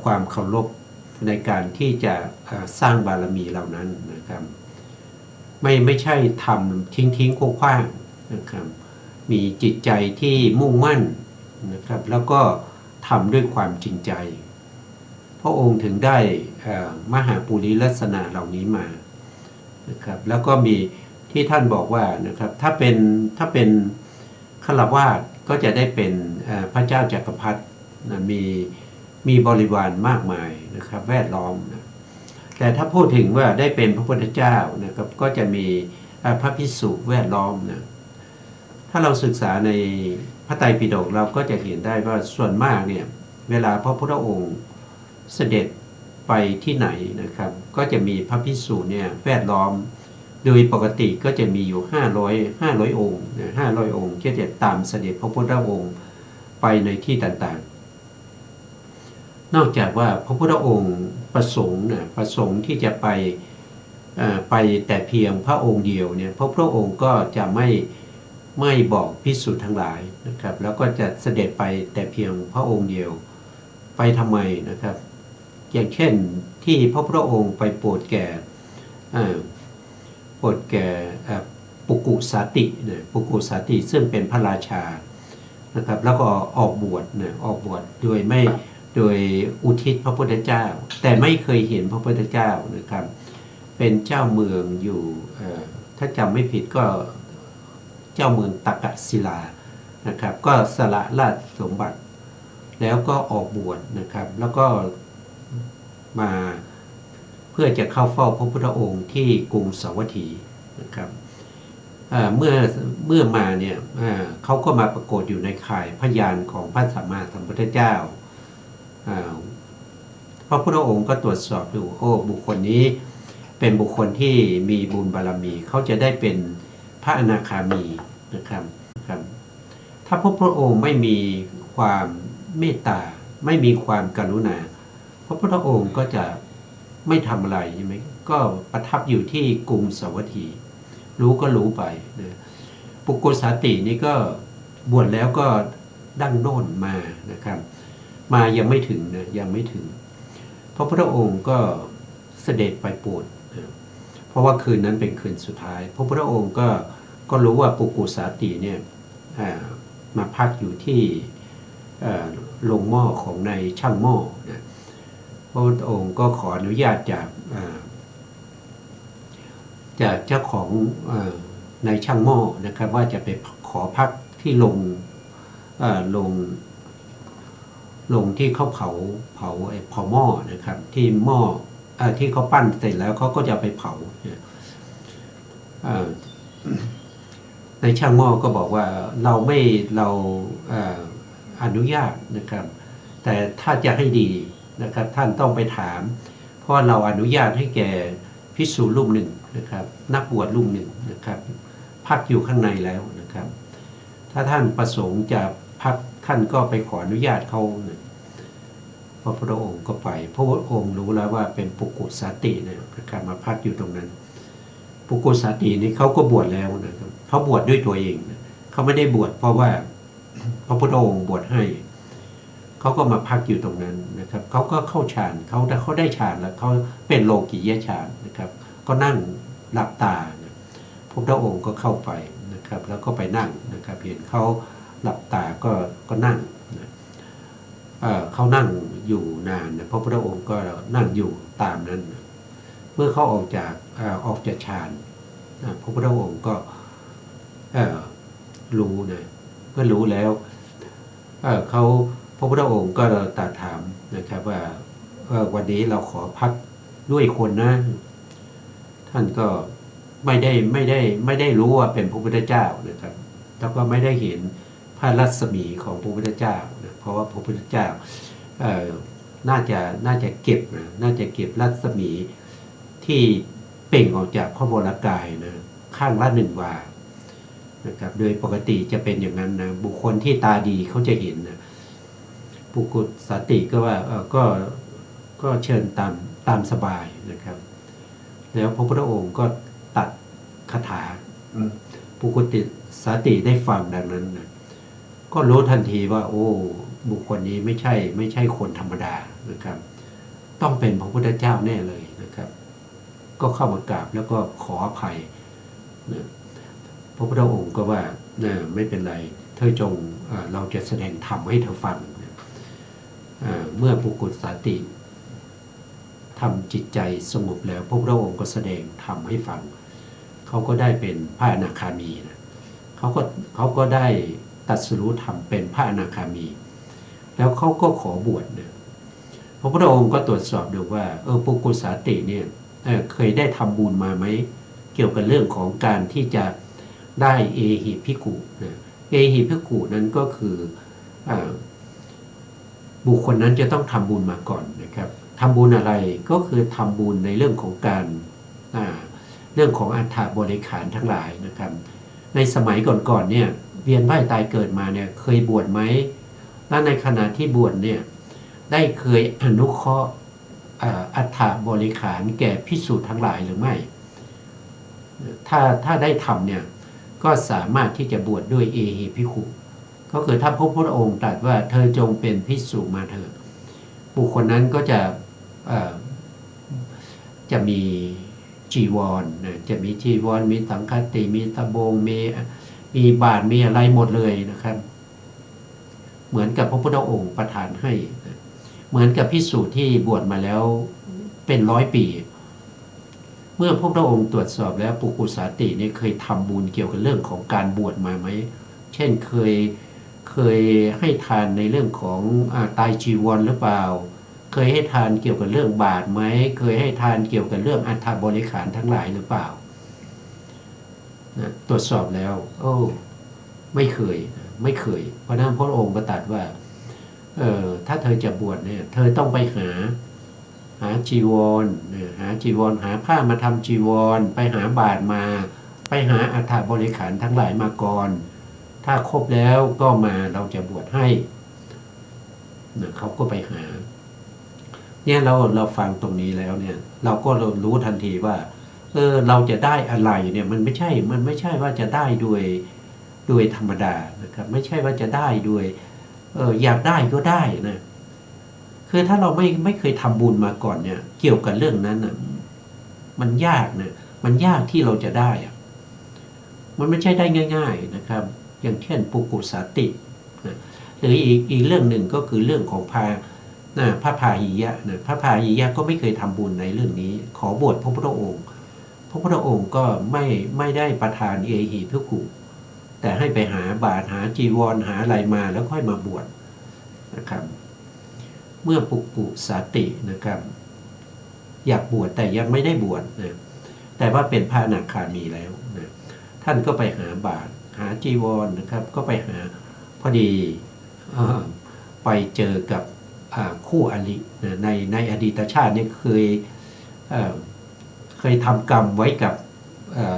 ความเคารพในการที่จะสร้างบารมีเหล่านั้นนะครับไม่ใช่ทำทิ้งคว้างๆนะครับมีจิตใจที่มุ่งมั่นนะครับแล้วก็ทำด้วยความจริงใจพระองค์ถึงได้มหาปุริลักษณะเหล่านี้มานะครับแล้วก็มีที่ท่านบอกว่านะครับถ้าเป็นฆราวาสก็จะได้เป็นพระเจ้าจักรพรรดินะมีบริวารมากมายนะครับแวดล้อมนะแต่ถ้าพูดถึงว่าได้เป็นพระพุทธเจ้านะครับก็จะมีพระภิกษุแวดล้อมนะถ้าเราศึกษาในพระไตรปิฎกเราก็จะเห็นได้ว่าส่วนมากเนี่ยเวลาพระพุทธองค์เสด็จไปที่ไหนนะครับก็จะมีพระภิกษุเนี่ยแวดล้อมโดยปกติก็จะมีอยู่500องค์นะ500 องค์ที่จะตามเสด็จพระพุทธองค์ไปในที่ต่างๆนอกจากว่าพระพุทธองค์ประสงค์ที่จะไปแต่เพียงพระองค์เดียวเนี่ยพระพุทธองค์ก็จะไม่บอกภิกษุทั้งหลายนะครับแล้วก็จะเสด็จไปแต่เพียงพระองค์เดียวไปทำไมนะครับอย่างเช่นที่พระพุทธองค์ไปโปรดแก่ปุกุสาตินะปุกุสาติซึ่งเป็นพระราชานะครับแล้วก็ออกบวชโดยอุทิศพระพุทธเจ้าแต่ไม่เคยเห็นพระพุทธเจ้านะครับเป็นเจ้าเมืองอยู่ถ้าจำไม่ผิดก็เจ้าเมืองตักกศิลานะครับก็สละราชสมบัติแล้วก็ออกบวชนะครับแล้วก็มาเพื่อจะเข้าเฝ้าพระพุทธองค์ที่กรุงสาวัตถีนะครับเมื่อมาเนี่ยเขาก็มาปรากฏอยู่ในข่ายพยานของพระสัมมาสัมพุทธเจ้าพระพุทธองค์ก็ตรวจสอบดูบุคคลนี้เป็นบุคคลที่มีบุญบารมีเขาจะได้เป็นพระอนาคามีนะครับถ้าพระพุทธองค์ไม่มีความเมตตาไม่มีความกรุณาพระพุทธองค์ก็จะไม่ทำอะไรใช่ไหมก็ประทับอยู่ที่กรุงสาวัตถีรู้ก็รู้ไปนะปุกุสาตินี่ก็บวชแล้วก็ดั้งโน่นมานะครับมายังไม่ถึงพระพุทธองค์ก็เสด็จไปโปรดนะเพราะว่าคืนนั้นเป็นคืนสุดท้ายพระพุทธองค์ก็รู้ว่าปุกุสาติเนี่ยมาพักอยู่ที่โรงหม้อของนายช่างหม้อนะพระพุทธองค์ก็ขออนุญาตจากเจ้าของนายช่างหม้อนะครับว่าจะไปขอพักที่โรงที่เขาเผาหม้อนะครับที่หม้อที่เขาปั้นเสร็จแล้วเขาก็จะไปเผาในช่างหม้อก็บอกว่าเราอนุญาตนะครับแต่ถ้าจะให้ดีนะครับท่านต้องไปถามเพราะเราอนุญาตให้แก่ภิกษุรูปหนึ่งนะครับนักบวชรูปหนึ่งนะครับพักอยู่ข้างในแล้วนะครับถ้าท่านประสงค์จะพักท่านก็ไปขออนุญาตเขาพระพุทธองค์ก็ไปพระพุทธองค์รู้แล้วว่าเป็นปุกุสาตินะครับมาพักอยู่ตรงนั้นปุกุสาตินี่เขาก็บวชแล้วนะครับเขาบวชด้วยตัวเองเขาไม่ได้บวชเพราะว่าพระพุทธองค์บวชให้เขาก็มาพักอยู่ตรงนั้นนะครับเขาก็เข้าฌานเขาได้ฌานแล้วเขาเป็นโลกิยฌานนะครับก็นั่งหลับตาพระพุทธองค์ก็เข้าไปนะครับแล้วก็ไปนั่งนะครับเห็นเขาหลับตาก็นั่งนะ เขานั่งอยู่นานนะพระพุทธองค์ก็นั่งอยู่ตามนั้นนะเมื่อเขาออกจากฌานพระพุทธองค์ก็รู้นะเมื่อรู้แล้วเขาพระพุทธองค์ก็ตรัสถามนะครับว่าวันนี้เราขอพักด้วยคนนะท่านก็ไม่ได้รู้ว่าเป็นพระพุทธเจ้านะครับแล้วก็ไม่ได้เห็นพระรัศมีของพระพุทธเจ้านะเพราะว่าพระพุทธเจ้าน่าจะเก็บนะน่าจะเก็บรัศมีที่เปล่งออกจากพระวรกายนะข้างละ1 วานะครับโดยปกติจะเป็นอย่างนั้นนะบุคคลที่ตาดีเขาจะเห็นนะปุกุสาติก็ว่าก็เชิญตามสบายนะครับแล้วพระพุทธองค์ก็ตัดคาถาปุกุสาติได้ฟังดังนั้นนะก็รู้ทันทีว่าโอ้บุคคลนี้ไม่ใช่คนธรรมดานะครับต้องเป็นพระพุทธเจ้าแน่เลยนะครับก็เข้ามากราบแล้วก็ขออภัยนะพระพุทธองค์ก็ว่าไม่เป็นไรเธอจงเราจะแสดงธรรมให้เธอฟังนะเมื่อปุกุสาติทำจิตใจสงบแล้วพระพุทธองค์ก็แสดงธรรมให้ฟังเขาก็ได้เป็นพระอนาคามีนะเขาก็ได้ตรัสรู้ธรรมเป็นพระอนาคามีแล้วเขาก็ขอบวชนะพระพุทธองค์ก็ตรวจสอบดูว่าปุกุสาติเนี่ยเคยได้ทำบุญมาไหมเกี่ยวกับเรื่องของการที่จะได้เอหิภิกขุนะเอหิภิกขุนั้นก็คือบุคคลนั้นจะต้องทำบุญมาก่อนนะครับทำบุญอะไรก็คือทำบุญในเรื่องของการเรื่องของอัฏฐบริขารทั้งหลายนะครับในสมัยก่อนๆเนี่ยเวียนว่ายตายเกิดมาเนี่ยเคยบวชไหมและในขณะที่บวชเนี่ยได้เคยอนุเคราะห์อัฏฐบริขารแก่ภิกษุทั้งหลายหรือไม่ถ้าได้ทำเนี่ยก็สามารถที่จะบวชด้วยเอหิภิกขุก็คือถ้าพระพุทธองค์ตรัสว่าเธอจงเป็นภิกษุมาเถิดบุคคลนั้นก็จะมีจีวรจะมีจีวรมีสังฆติมีตะบงมีบาตรมีอะไรหมดเลยนะครับเหมือนกับพระพุทธองค์ประทานให้เหมือนกับภิกษุที่บวชมาแล้วเป็น100 ปีเมื่อพระพุทธองค์ตรวจสอบแล้วปุกุสาตินี่เคยทำบุญเกี่ยวกับเรื่องของการบวชมาไหมเช่นเคยให้ทานในเรื่องของตายจีวรหรือเปล่าเคยให้ทานเกี่ยวกับเรื่องบาตรไหมเคยให้ทานเกี่ยวกับเรื่องอัฏฐบริขารทั้งหลายหรือเปล่านะตรวจสอบแล้วไม่เคยเพราะนั้นพระองค์ก็ตรัสว่าถ้าเธอจะบวชเนี่ยเธอต้องไปหาจีวรหาผ้ามาทำจีวรไปหาบาตรมาไปหาอัฏฐบริขารทั้งหลายมาก่อนถ้าครบแล้วก็มาเราจะบวชให้นะเขาก็ไปหาเนี่ยเราฟังตรงนี้แล้วเนี่ยเราก็รู้ทันทีว่าเราจะได้อะไรเนี่ยมันไม่ใช่ว่าจะได้ด้วยธรรมดานะครับไม่ใช่ว่าจะได้ด้วยอยากได้ก็ได้นะคือถ้าเราไม่เคยทำบุญมาก่อนเนี่ยเกี่ยวกับเรื่องนั้นนะมันยากนะมันยากที่เราจะได้อะมันไม่ใช่ได้ง่ายๆนะครับอย่างเช่นปุกุสาตินะหรืออีกเรื่องหนึ่งก็คือเรื่องของพระพาหิยะนะพระพาหิยะก็ไม่เคยทำบุญในเรื่องนี้ขอบวชพระพุทธองค์ก็ไม่ได้ประทานเอหิภิกขุแต่ให้ไปหาบาตรหาจีวรหาอะไรมาแล้วค่อยมาบวชนะครับเมื่อปุกุสาตินะครับอยากบวชแต่ยังไม่ได้บวชนะแต่ว่าเป็นพระอนาคามีแล้วนะท่านก็ไปหาบาตรหาจีวรนะครับก็ไปหาพอดีไปเจอกับคู่อริในอดีตชาติเนี่ยเคยทำกรรมไว้กับ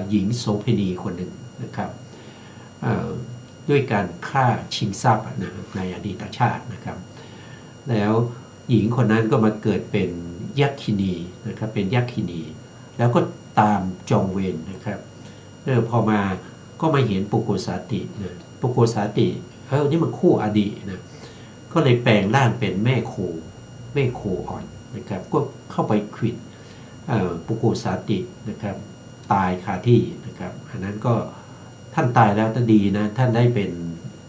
หญิงโสเภณีคนหนึ่งนะครับด้วยการฆ่าชิงทรัพย์นะในอดีตชาตินะครับแล้วหญิงคนนั้นก็มาเกิดเป็นยักษินีนะครับเป็นยักษินีแล้วก็ตามจองเวรนะครับพอมาก็มาเห็นปุกุสาตินะปุกุสาตินี่มันคู่อดีตนะก็เลยแปลงร่างเป็นแม่โคอ่อนนะครับก็เข้าไปขวิดปุกุสาตินะครับตายคาที่นะครับอันนั้นก็ท่านตายแล้วก็ดีนะท่านได้เป็น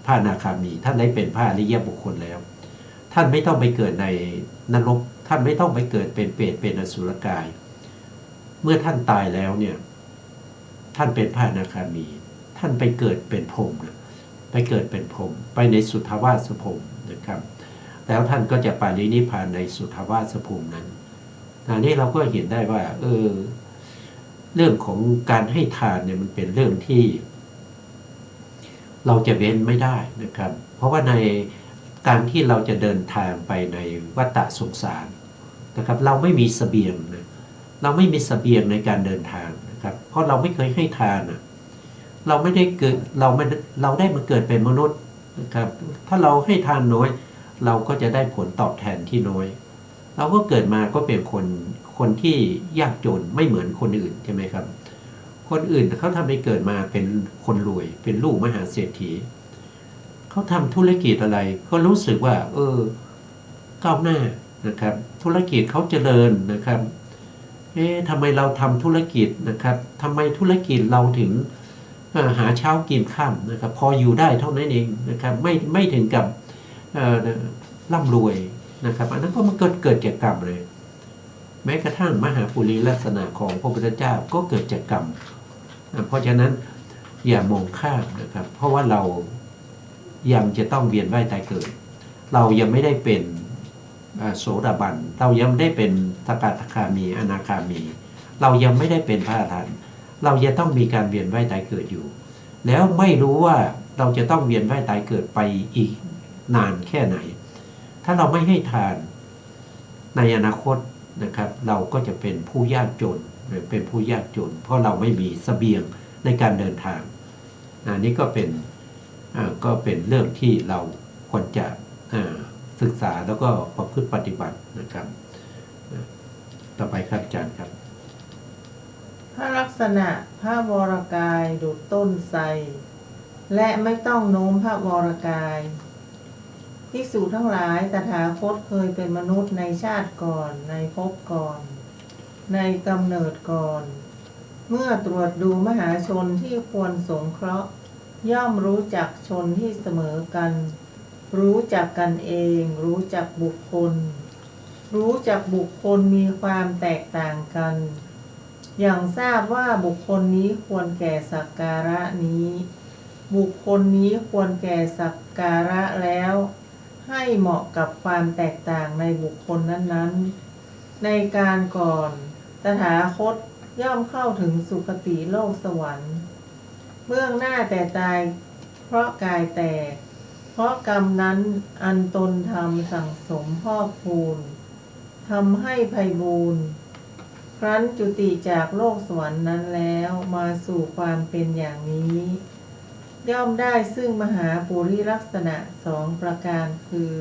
พระอนาคามีท่านได้เป็นพระอริยบุคคลแล้ว ท่านไม่ต้องไปเกิดในนรกท่านไม่ต้องไปเกิดเป็นเปรตเป็นอสุรกายเมื่อท่านตายแล้วเนี่ยท่านเป็นพระอนาคามีท่านไปเกิดเป็นพรหมนะไปเกิดเป็นพรหมไปในสุทธาวาสภูมินะครับแล้วท่านก็จะปรินิพพานในสุทธาวาสภูมินั้นอันนี้เราก็เห็นได้ว่าเรื่องของการให้ทานเนี่ยมันเป็นเรื่องที่เราจะเว้นไม่ได้นะครับเพราะว่าในการที่เราจะเดินทางไปในวัฏสงสารนะครับเราไม่มีเสบียงนะเราไม่มีเสบียงในการเดินทางนะครับเพราะเราไม่เคยให้ทานนะเราไม่ได้เกิดเราได้มาเกิดเป็นมนุษย์นะครับถ้าเราให้ทานน้อยเราก็จะได้ผลตอบแทนที่น้อยเราก็เกิดมาก็เป็นคนที่ยากจนไม่เหมือนคนอื่นใช่ไหมครับคนอื่นเขาทำให้เกิดมาเป็นคนรวยเป็นลูกมหาเศรษฐีเขาทำธุรกิจอะไรก็รู้สึกว่าก้าวหน้านะครับธุรกิจเขาเจริญนะครับทำไมเราทำธุรกิจนะครับทำไมธุรกิจเราถึงหาเช้ากินค่ำนะครับพออยู่ได้เท่านั้นเองนะครับไม่ถึงกับร่ำรวยนะครับอันนั้นก็มันเกิดจากกรรมเลยแม้กระทั่งมหาปุริลักษณะของพระพุทธเจ้าก็เกิดจากกรรมเพราะฉะนั้นอย่ามองข้ามนะครับเพราะว่าเรายังจะต้องเวียนว่ายตายเกิดเรายังไม่ได้เป็นโสดาบันเรายังไม่ได้เป็นสกทาคามีอนาคามีเรายังไม่ได้เป็นพระอรหันต์เราจะต้องมีการเวียนว่ายตายเกิดอยู่แล้วไม่รู้ว่าเราจะต้องเวียนว่ายตายเกิดไปอีกนานแค่ไหนถ้าเราไม่ให้ทานในอนาคตนะครับเราก็จะเป็นผู้ยากจนเป็นผู้ยากจนเพราะเราไม่มีเสบียงในการเดินทางนี่ก็เป็นเรื่องที่เราควรจะศึกษาแล้วก็ประพฤติปฏิบัตินะครับต่อไปครับอาจารย์ครับพระลักษณะพระวรกายดุจต้นไทรและไม่ต้องโน้มพระวรกายภิกษุทั้งหลายตถาคตเคยเป็นมนุษย์ในชาติก่อนในภพก่อนในกำเนิดก่อนเมื่อตรวจดูมหาชนที่ควรสงเคราะห์ย่อมรู้จักชนที่เสมอกันรู้จักกันเองรู้จักบุคคลรู้จักบุคคลมีความแตกต่างกันอย่างทราบว่าบุคคลนี้ควรแก่สักการะนี้บุคคลนี้ควรแก่สักการะแล้วให้เหมาะกับความแตกต่างในบุคคลนั้นๆในการก่อนตถาคตย่อมเข้าถึงสุคติโลกสวรรค์เบื้องหน้าแต่ตายเพราะกายแตกเพราะกรรมนั้นอันตนทำสั่งสมพอกพูนทำให้ไพบูลย์ครั้นจุติจากโลกสวรรค์นั้นแล้วมาสู่ความเป็นอย่างนี้ย่อมได้ซึ่งมหาปุริลักษณะ2ประการคือ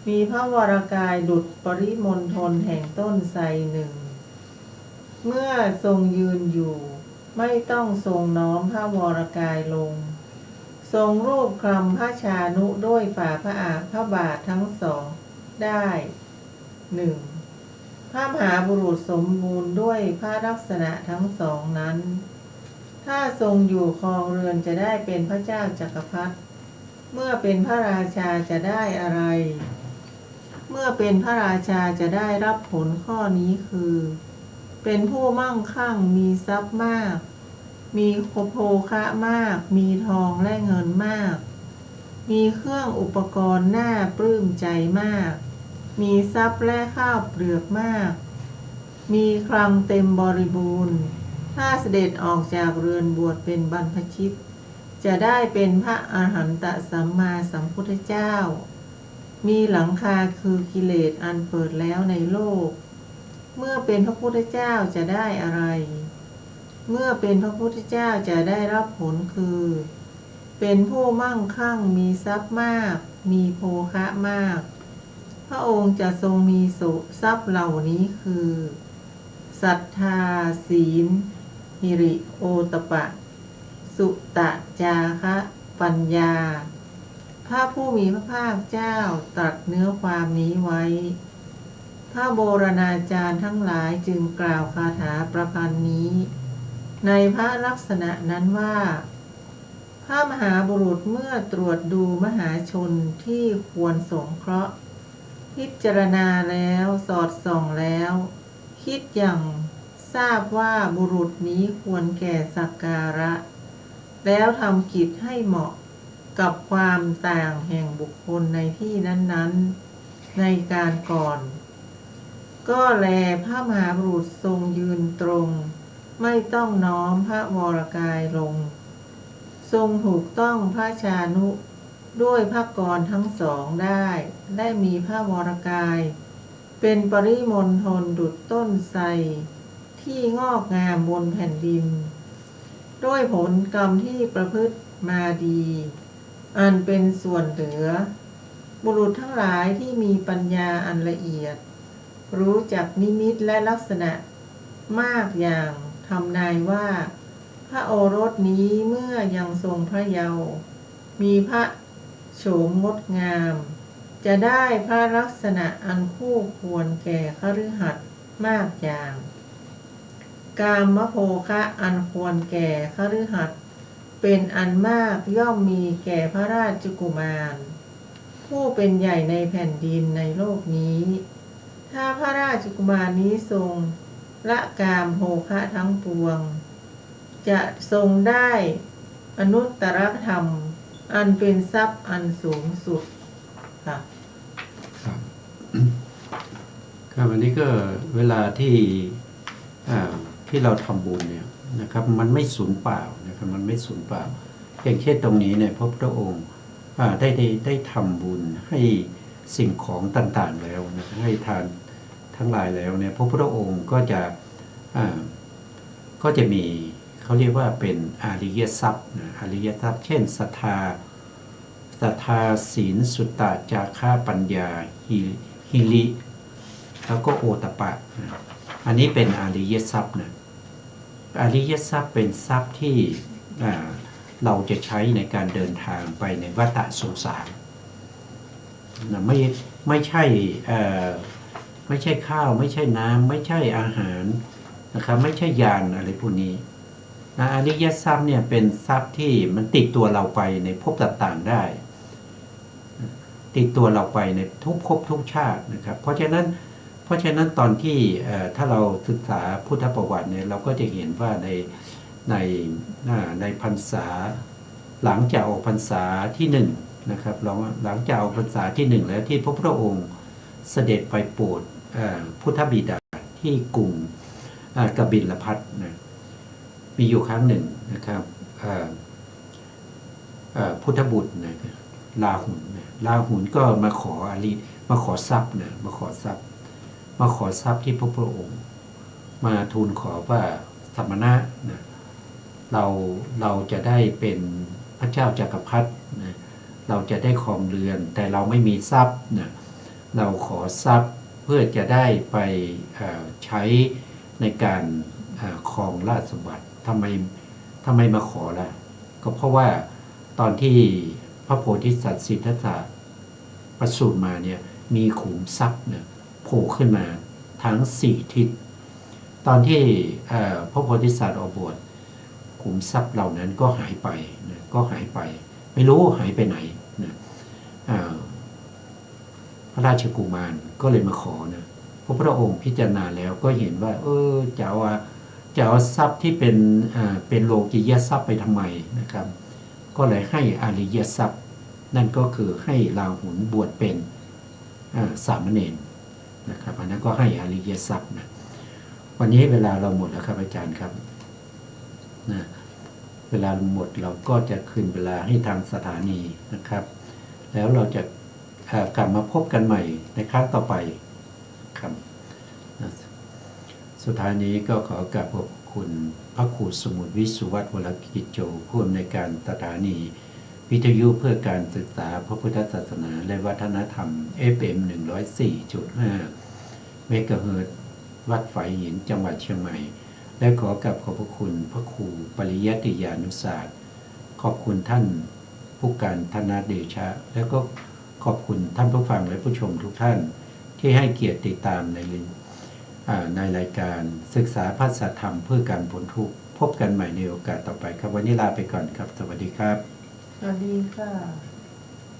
มีพระวรกายดุจปริมณฑลแห่งต้นไทรหนึ่งเมื่อทรงยืนอยู่ไม่ต้องทรงน้อมพระวรกายลงทรงรูปคลำพระชานุด้วยฝ่าพระบาททั้งสองได้1พระมหาบุรุษสมบูรณ์ด้วยพระลักษณะทั้งสองนั้นถ้าทรงอยู่ครองเรือนจะได้เป็นพระเจ้าจักรพรรดิเมื่อเป็นพระราชาจะได้อะไรเมื่อเป็นพระราชาจะได้รับผลข้อนี้คือเป็นผู้มั่งคั่งมีทรัพย์มากมีโภคะมากมีทองและเงินมากมีเครื่องอุปกรณ์น่าปลื้มใจมากมีทรัพย์และข้าวเปลือกมากมีคลังเต็มบริบูรณ์ถ้าเสด็จออกจากเรือนบวชเป็นบรรพชิตจะได้เป็นพระอรหันตสัมมาสัมพุทธเจ้ามีหลังคาคือกิเลสอันเปิดแล้วในโลกเมื่อเป็นพระพุทธเจ้าจะได้อะไรเมื่อเป็นพระพุทธเจ้าจะได้รับผลคือเป็นผู้มั่งคั่งมีทรัพย์มากมีโภคะมากพระองค์จะทรงมีทรัพย์เหล่านี้คือศรัทธาศีลหิริโอตปะสุตะจาคะปัญญาพระผู้มีพระภาคเจ้าตรัสเนื้อความนี้ไว้พระโบราณอาจารย์ทั้งหลายจึงกล่าวคาถาประพันธ์นี้ในพระลักษณะนั้นว่าพระมหาบุรุษเมื่อตรวจดูมหาชนที่ควรสงเคราะห์ พิจารณาแล้วสอดส่องแล้ว คิดอย่างทราบว่าบุรุษนี้ควรแก่สักการะ แล้วทำกิจให้เหมาะกับความต่างแห่งบุคคลในที่นั้นๆในการก่อน ก็แลพระมหาบุรุษทรงยืนตรง ไม่ต้องน้อมพระวรกายลง ทรงถูกต้องพระชานุด้วยพระกรทั้งสองได้และมีพระวรกาย เป็นปริมณฑลดุจต้นไทรที่งอกงามบนแผ่นดิน ด้วยผลกรรมที่ประพฤติมาดี อันเป็นส่วนเหลือ บุรุษทั้งหลายที่มีปัญญาอันละเอียด รู้จักนิมิตและลักษณะมากอย่างทำนายว่า พระโอรสนี้เมื่อยังทรงพระเยาว์มีพระโฉมงดงาม จะได้พระลักษณะอันคู่ควรแก่คฤหัสถ์มากอย่าง กามโภคะอันควรแก่คฤหัสถ์เป็นอันมากย่อมมีแก่พระราชกุมาร ผู้เป็นใหญ่ในแผ่นดินในโลกนี้ ถ้าพระราชกุมารนี้ทรงละกามโภคะทั้งปวง จะทรงได้อนุตตรธรรมอันเป็นทรัพย์อันสูงสุดค่ะครับครับวันนี้ก็เวลาที่เราทำบุญเนี่ยนะครับมันไม่สูญเปล่านะครับมันไม่สูญเปล่าอย่างเช่นตรงนี้เนี่ยพระพุทธองค์ได้ทำบุญให้สิ่งของต่างๆแล้วนะให้ทานทั้งหลายแล้วเนี่ยพระพุทธองค์ก็จะมีเขาเรียกว่าเป็นอริยทรัพย์นะอริยทรัพย์เช่นศรัทธาศีลสุตตะจาระปัญญาหิริแล้วก็โอตปะนะอันนี้เป็นอริยทรัพย์นะอริยทรัพย์เป็นทรัพย์ที่เราจะใช้ในการเดินทางไปในวัฏสงสารนะไม่ใช่ข้าวไม่ใช่น้ำไม่ใช่อาหารนะครับไม่ใช่ยานอะไรพวกนี้นะอริยทรัพย์เนี่ยเป็นทรัพย์ที่มันติดตัวเราไปในภพต่างๆได้ติดตัวเราไปในทุกภพทุกชาตินะครับเพราะฉะนั้นตอนที่ถ้าเราศึกษาพุทธประวัติเนี่ยเราก็จะเห็นว่าในพรรษาหลังจากออกพรรษาที่1นะครับหลังจากออกพรรษาที่1แล้วที่พระพุทธองค์เสด็จไปโปรดพุทธบิดาที่กรุงกบิลพัสนะมีอยู่ครั้งหนึ่งนะครับพุทธบุตรนะลาหุนก็มาขอทรัพย์นะมาขอทรัพย์ที่พระพุทธองค์มาทูลขอว่าสมณะนะเราจะได้เป็นพระเจ้าจักรพรรดินะเราจะได้ครองเรือนแต่เราไม่มีทรัพย์นะเราขอทรัพย์เพื่อจะได้ไปใช้ในการครองราชสมบัติทำไมมาขอล่ะก็เพราะว่าตอนที่พระโพธิสัตว์สิทธัตถะประสูติมาเนี่ยมีขุมทรัพย์เนี่ยโผล่ขึ้นมาทั้ง4ทิศตอนที่พระโพธิสัตว์ออกบวชขุมทรัพย์เหล่านั้นก็หายไปนะไม่รู้หายไปไหนนะพระราชกุมารก็เลยมาขอนะพระพุทธองค์พิจารณาแล้วก็เห็นว่าจะเอาทรัพย์ที่เป็นโลกิยทรัพย์ไปทำไมนะครับก็เลยให้อริยทรัพย์นั่นก็คือให้ราหุลบวชเป็นสามเณรนะครับอันนั้นก็ให้อริยทรัพย์นะวันนี้เวลาเราหมดแล้วครับอาจารย์ครับนะเวลาหมดเราก็จะคืนเวลาให้ทางสถานีนะครับแล้วเราจะกลับมาพบกันใหม่ในครั้งต่อไปครับสุดท้ายนี้ก็ขอกราบขอบคุณพระครูสมุทรวิสุวัฒน์วรกิจโจผู้อำนวยการสถานีวิทยุเพื่อการศึกษาพระพุทธศาสนาและวัฒนธรรม FM 104.5 เมกะเฮิรตซ์วัดฝายหินจังหวัดเชียงใหม่และขอกราบขอบพระคุณพระครูปริยัติยานุศาสตร์ขอบคุณท่านผู้การธนเดชะและก็ขอบคุณท่านผู้ฟังและผู้ชมทุกท่านที่ให้เกียรติติดตามในรายการศึกษาพระสัทธรรมเพื่อการพ้นทุกข์พบกันใหม่ในโอกาสต่อไปครับวันนี้ลาไปก่อนครับสวัสดีครับสวัสดีค่ะ